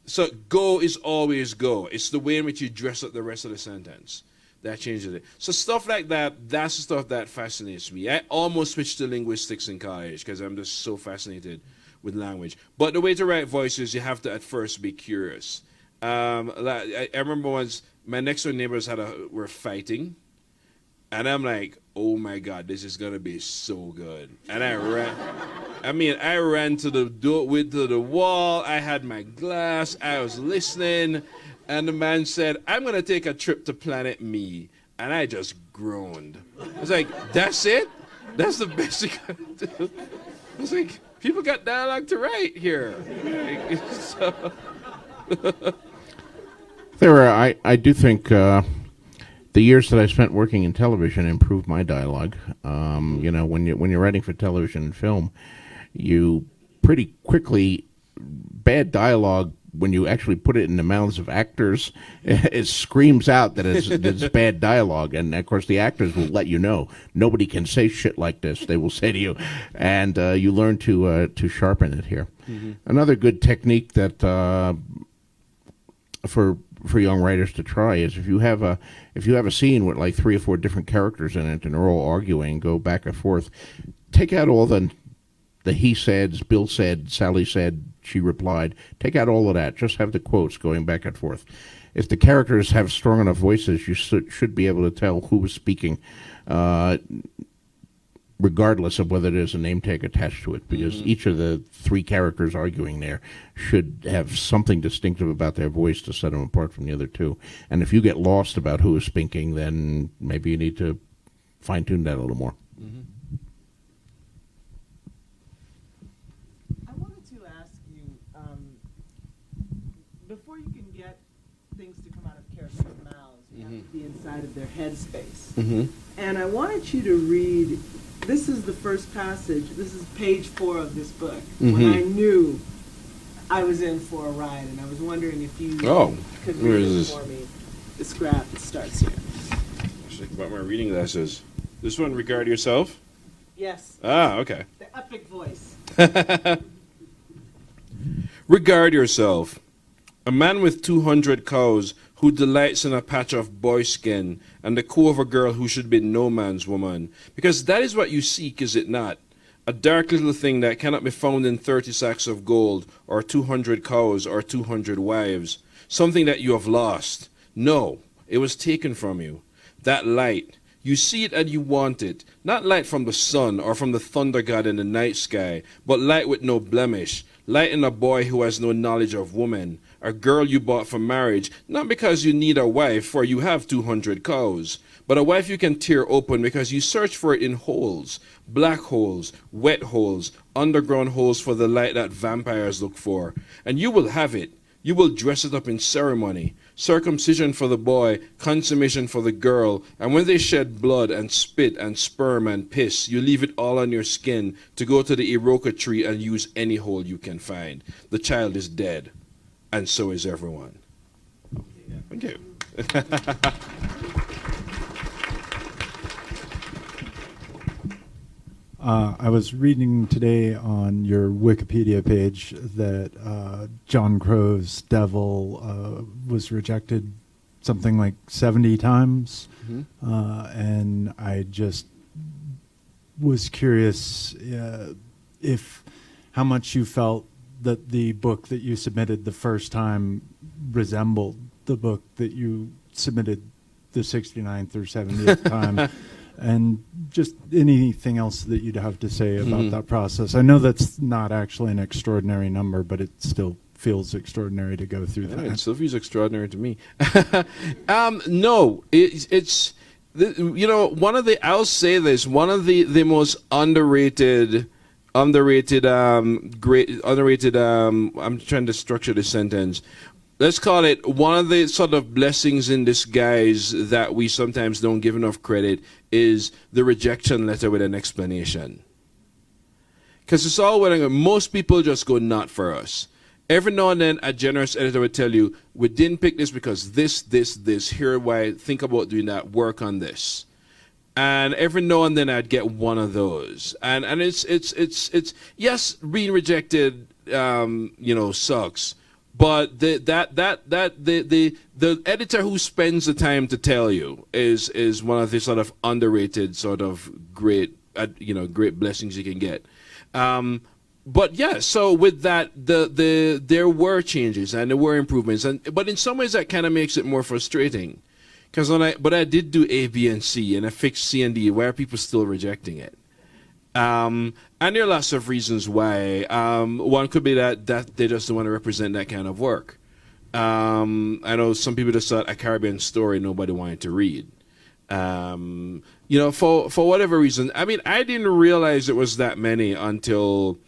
So go is always go. It's the way in which you dress up the rest of the sentence that changes it. So stuff like that, that's the stuff that fascinates me. I almost switched to linguistics in college because I'm just so fascinated with language. But the way to write voices, you have to at first be curious. I remember once my next door neighbors were fighting, and I'm like, oh my God, this is gonna be so good. And I ran to the door, to the wall. I had my glass. I was listening, and the man said, "I'm gonna take a trip to Planet Me," and I just groaned. I was like, "That's it? That's the best you can do?" I was like, "People got dialogue to write here." I do think the years that I spent working in television improved my dialogue. When you're writing for television and film, you pretty quickly, bad dialogue, when you actually put it in the mouths of actors, it screams out that it's bad dialogue. And, of course, the actors will let you know. Nobody can say shit like this, they will say to you. And you learn to sharpen it here. Mm-hmm. Another good technique that for young writers to try is if you have a scene with like 3 or 4 different characters in it and they're all arguing, go back and forth, take out all the he said, Bill said, Sally said, she replied. Take out all of that. Just have the quotes going back and forth. If the characters have strong enough voices, you should be able to tell who was speaking, regardless of whether there's a name tag attached to it, because each of the 3 characters arguing there should have something distinctive about their voice to set them apart from the other 2. And if you get lost about who is speaking, then maybe you need to fine-tune that a little more. Mm-hmm. I wanted to ask you, before you can get things to come out of characters' mouths, you have to be inside of their headspace. Mm-hmm. And I wanted you to read. This is the first passage. This is page 4 of this book. Mm-hmm. When I knew I was in for a ride, and I was wondering if you could read it for me. The scrap that starts here. Let's think about my reading glasses. This one, Regard Yourself? Yes. Ah, okay. The epic voice. Regard yourself. A man with 200 cows who delights in a patch of boy skin and the coo of a girl who should be no man's woman. Because that is what you seek, is it not? A dark little thing that cannot be found in 30 sacks of gold, or 200 cows, or 200 wives. Something that you have lost. No, it was taken from you. That light. You see it and you want it. Not light from the sun or from the thunder god in the night sky, but light with no blemish. Light in a boy who has no knowledge of woman. A girl you bought for marriage, not because you need a wife, for you have 200 cows, but a wife you can tear open because you search for it in holes, black holes, wet holes, underground holes for the light that vampires look for. And you will have it. You will dress it up in ceremony, circumcision for the boy, consummation for the girl, and when they shed blood and spit and sperm and piss, you leave it all on your skin to go to the Iroka tree and use any hole you can find. The child is dead, and so is everyone. Thank you. I was reading today on your Wikipedia page that John Crow's Devil was rejected something like 70 times. And I just was curious if how much you felt that the book that you submitted the first time resembled the book that you submitted the 69th or 70th time. And just anything else that you'd have to say about that process. I know that's not actually an extraordinary number, but it still feels extraordinary to go through that. It still feels extraordinary to me. No, it's you know, one of the, I'll say this, one of the most underrated, I'm trying to structure the sentence. Let's call it one of the sort of blessings in disguise that we sometimes don't give enough credit is the rejection letter with an explanation. Because it's all well and good. Most people just go not for us. Every now and then a generous editor would tell you, we didn't pick this because this, here why, think about doing that, work on this. And every now and then I'd get one of those. And it's yes, being rejected sucks. But the editor who spends the time to tell you is one of the sort of underrated sort of great blessings you can get. But yeah, so with that, there were changes and there were improvements, but in some ways that kind of makes it more frustrating, because I did do A, B, and C, and I fixed C and D. Why are people still rejecting it? And there are lots of reasons why. One could be that they just don't want to represent that kind of work. I know some people just thought A Caribbean Story nobody wanted to read. For whatever reason. I mean, I didn't realize it was that many until,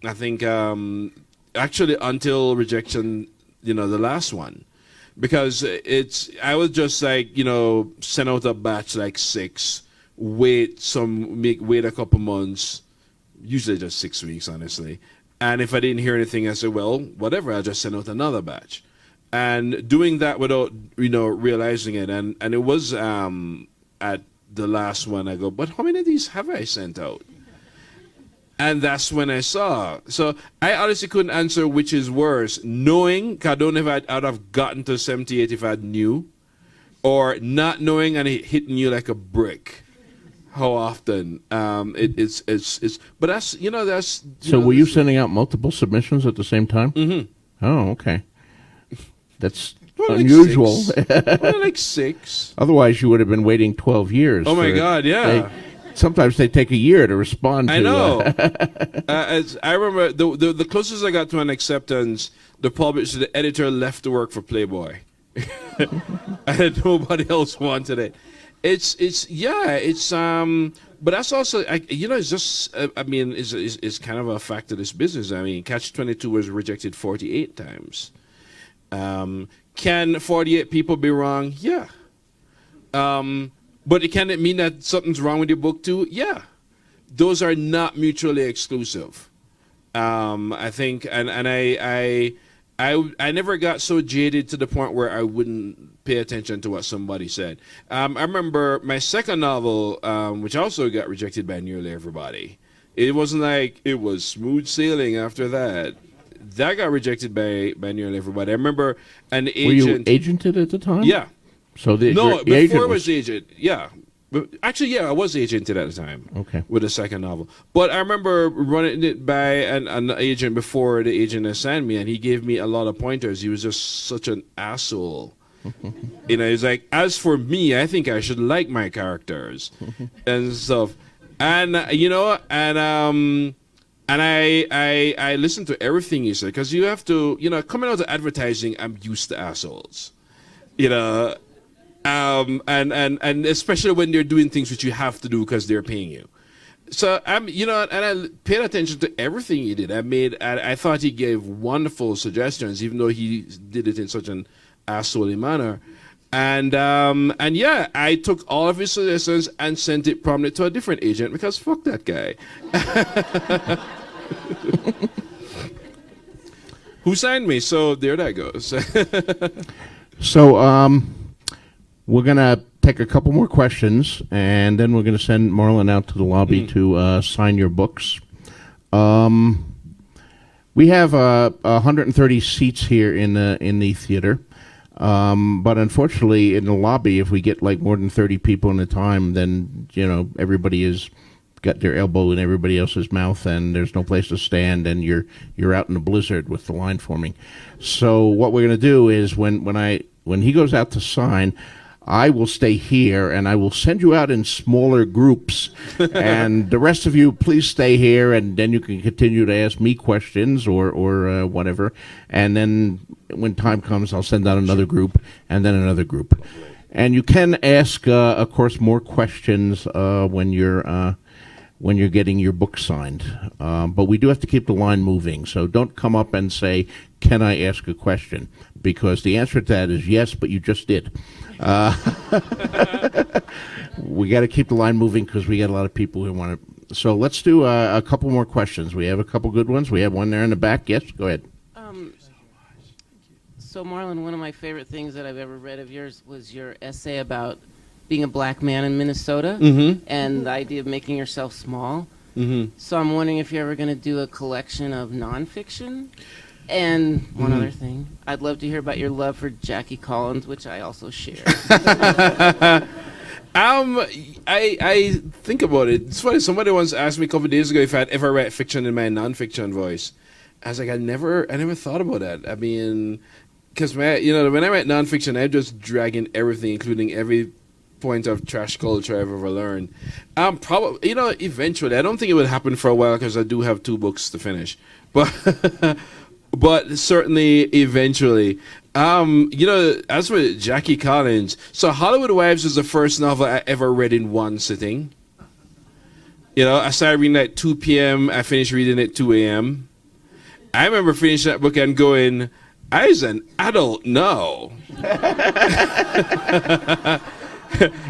I think, until rejection, the last one. Because I was just like, send out a batch like 6, wait a couple months, usually just 6 weeks, honestly. And if I didn't hear anything, I said, well, whatever, I'll just send out another batch. And doing that without, realizing it. And it was at the last one, I go, but how many of these have I sent out? And that's when I saw. So I honestly couldn't answer which is worse. Knowing, because I don't know if I'd have gotten to 78 if I knew, or not knowing and it hitting you like a brick. How often it's but that's that's. So were you sending out multiple submissions at the same time? Mm-hmm. Oh, okay. That's unusual. Like 6. Otherwise, you would have been waiting 12 years. Oh my God! Yeah. Sometimes they take a year to respond to. I know. I remember the closest I got to an acceptance, the editor left to work for Playboy. And nobody else wanted it. But that's also, it's just, it's kind of a fact of this business. I mean, Catch-22 was rejected 48 times. Can 48 people be wrong? Yeah. But can it mean that something's wrong with your book too? Yeah. Those are not mutually exclusive. I think, and I never got so jaded to the point where I wouldn't pay attention to what somebody said. I remember my second novel, which also got rejected by nearly everybody. It wasn't like it was smooth sailing after that. that got rejected by nearly everybody. I remember an agent. Were you agented at the time? Yeah. So the Before agent I was agent, yeah. But actually, yeah, I was agented at the time. Okay. With the second novel. But I remember running it by an agent before the agent assigned me, and he gave me a lot of pointers. He was just such an asshole. He's like, as for me, I think I should like my characters and stuff. And, and I listened to everything he said, because you have to, coming out of advertising, I'm used to assholes. And especially when they're doing things which you have to do because they're paying you. So and I paid attention to everything he did. I thought he gave wonderful suggestions, even though he did it in such an assholey manner. And yeah, I took all of his suggestions and sent it promptly to a different agent, because fuck that guy. Who signed me? So there that goes. So we're going to take a couple more questions, and then we're going to send Marlon out to the lobby to sign your books. We have 130 seats here in the theater, but unfortunately, in the lobby, if we get like more than 30 people in a time, then everybody is got their elbow in everybody else's mouth, and there's no place to stand, and you're out in the blizzard with the line forming. So what we're going to do is when he goes out to sign, I will stay here, and I will send you out in smaller groups, and the rest of you, please stay here, and then you can continue to ask me questions or whatever. And then when time comes, I'll send out another group, and then another group. And you can ask, of course, more questions when you're getting your book signed. But we do have to keep the line moving, so don't come up and say, "Can I ask a question?" Because the answer to that is yes, but you just did. We got to keep the line moving because we got a lot of people who want to. So let's do a couple more questions. We have a couple good ones. We have one there in the back. Yes, go ahead. So Marlon, one of my favorite things that I've ever read of yours was your essay about being a black man in Minnesota and the idea of making yourself small. So I'm wondering if you're ever going to do a collection of nonfiction. And one other thing, I'd love to hear about your love for Jackie Collins, which I also share. I think about it. It's funny. Somebody once asked me a couple of days ago if I'd ever write fiction in my nonfiction voice. I was like, I never thought about that. I mean, because when I write nonfiction, I'm just dragging everything, including every point of trash culture I've ever learned. Probably, eventually. I don't think it would happen for a while because I do have 2 books to finish, but. But certainly, eventually. As for Jackie Collins, so Hollywood Wives is the first novel I ever read in one sitting. I started reading at 2 p.m., I finished reading at 2 a.m. I remember finishing that book and going, I was an adult now. I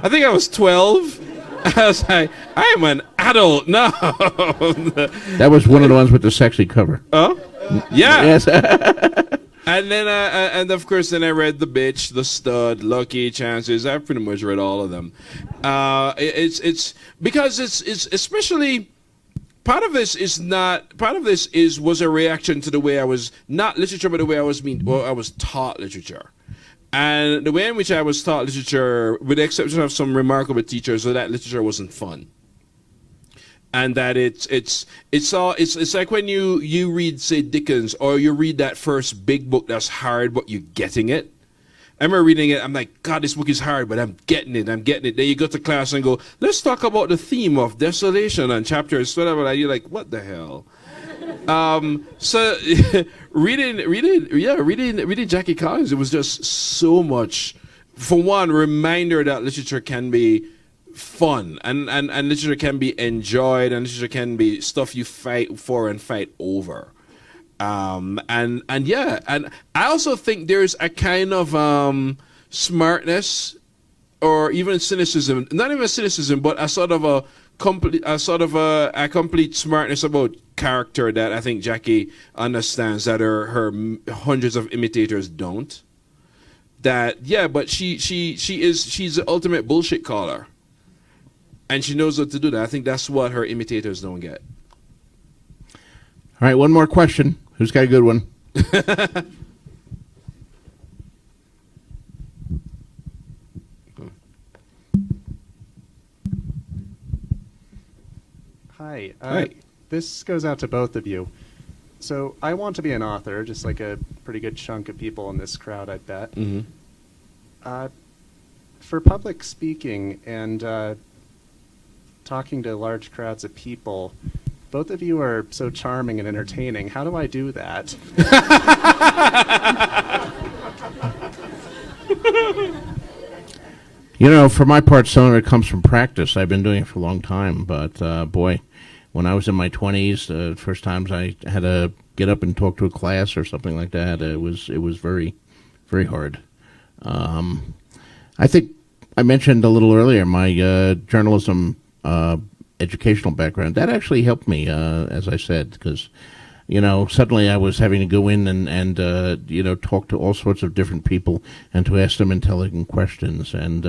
think I was 12. I was like, I am an adult now. That was one of the ones with the sexy cover. Oh? Yeah. Yes. And then, and of course, then I read The Bitch, The Stud, Lucky Chances. I've pretty much read all of them. It's because it's especially part of this was a reaction to the way I was not literature, but the way I was taught literature. And the way in which I was taught literature, with the exception of some remarkable teachers, so that literature wasn't fun. And that it's like when you read, say, Dickens, or you read that first big book that's hard, but you're getting it. I remember reading it, I'm like, God, this book is hard, but I'm getting it. Then you go to class and go, let's talk about the theme of desolation and chapters, whatever. And you're like, what the hell? So reading Jackie Collins, it was just so much, for one, reminder that literature can be fun and literature can be enjoyed, and literature can be stuff you fight for and fight over. And I also think there's a kind of smartness or even cynicism, not even cynicism, but a sort of a complete smartness about character that I think Jackie understands that her hundreds of imitators don't. But she's the ultimate bullshit caller. And she knows what to do that. I think that's what her imitators don't get. All right, one more question. Who's got a good one? Hi. Hi. This goes out to both of you. So I want to be an author, just like a pretty good chunk of people in this crowd, I bet. Mm-hmm. For public speaking and talking to large crowds of people, both of you are so charming and entertaining. How do I do that? You know, for my part, some of it comes from practice. I've been doing it for a long time, but boy, when I was in my 20s, the first times I had to get up and talk to a class or something like that, it was very, very hard. I think I mentioned a little earlier my journalism educational background. That actually helped me, as I said, because you know, suddenly I was having to go in and you know, talk to all sorts of different people and to ask them intelligent questions and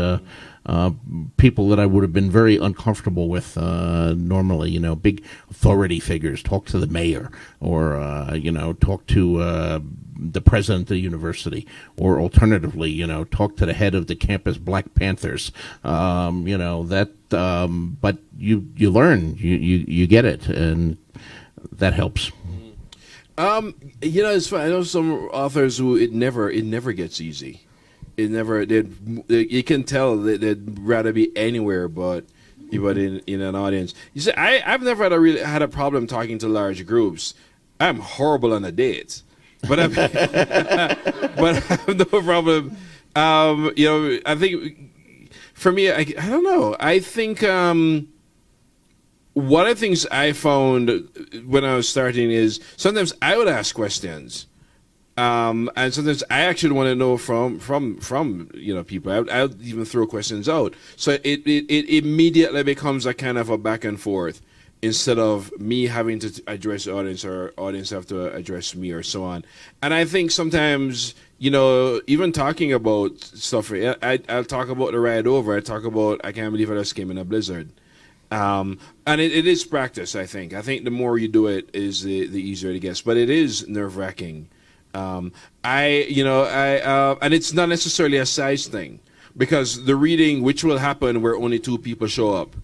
people that I would have been very uncomfortable with normally, you know, big authority figures, talk to the mayor or, you know, talk to the president of the university, or alternatively, you know, talk to the head of the campus Black Panthers. You know, that, but you learn, you get it, and that helps. You know, it's funny. I know some authors who it never gets easy. It never. You can tell that they'd rather be anywhere but in an audience. You see, I've never had a problem talking to large groups. I'm horrible on a date, but I have no problem. You know, I think for me, I don't know. I think. One of the things I found when I was starting is sometimes I would ask questions, and sometimes I actually want to know from you know, people. I would even throw questions out, so it immediately becomes a kind of a back and forth instead of me having to address the audience or audience have to address me or so on. And I think sometimes, you know, even talking about stuff, I'll talk about the ride over. I talk about I can't believe I just came in a blizzard. And it is practice, I think. I think the more you do it is the easier it gets. But it is nerve-wracking. And it's not necessarily a size thing. Because the reading, which will happen where only 2 people show up,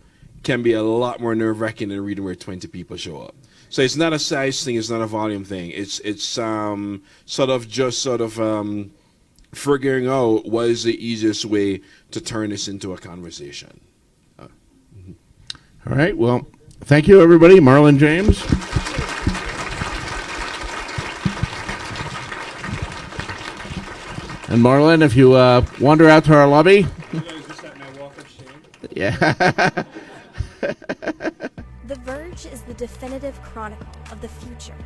can be a lot more nerve-wracking than reading where 20 people show up. So it's not a size thing, it's not a volume thing. It's figuring out what is the easiest way to turn this into a conversation. All right, well, thank you, everybody. Marlon James. And Marlon, if you wander out to our lobby. Yeah. The Verge is the definitive chronicle of the future.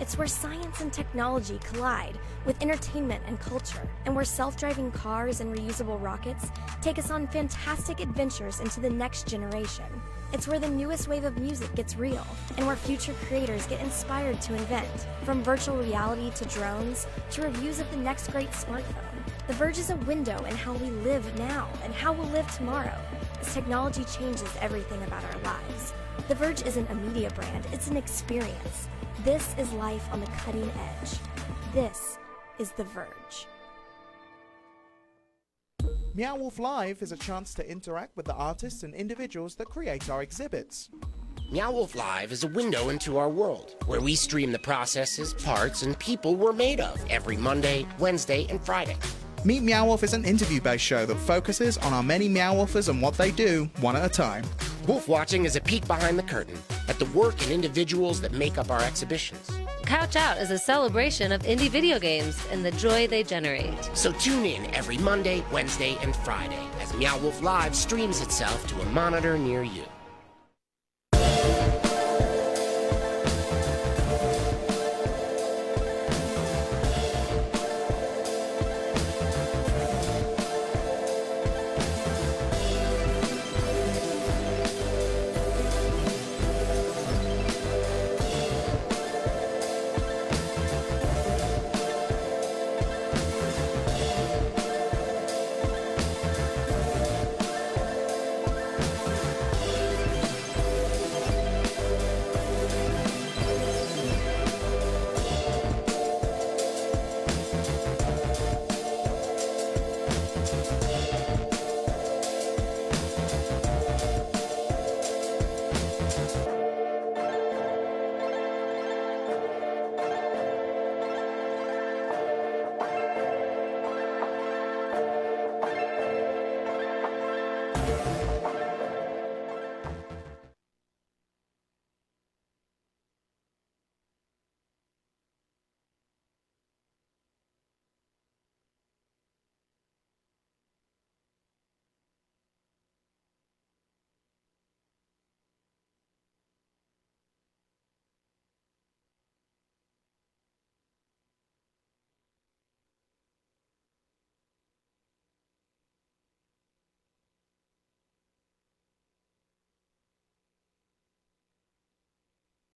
It's where science and technology collide with entertainment and culture, and where self-driving cars and reusable rockets take us on fantastic adventures into the next generation. It's where the newest wave of music gets real, and where future creators get inspired to invent, from virtual reality to drones, to reviews of the next great smartphone. The Verge is a window in how we live now and how we'll live tomorrow, as technology changes everything about our lives. The Verge isn't a media brand, it's an experience. This is life on the cutting edge. This is The Verge. Meow Wolf Live is a chance to interact with the artists and individuals that create our exhibits. Meow Wolf Live is a window into our world, where we stream the processes, parts, and people we're made of every Monday, Wednesday, and Friday. Meet Meow Wolf is an interview-based show that focuses on our many Meow Wolfers and what they do, one at a time. Wolf Watching is a peek behind the curtain at the work and individuals that make up our exhibitions. Couch Out is a celebration of indie video games and the joy they generate. So tune in every Monday, Wednesday, and Friday as Meow Wolf Live streams itself to a monitor near you.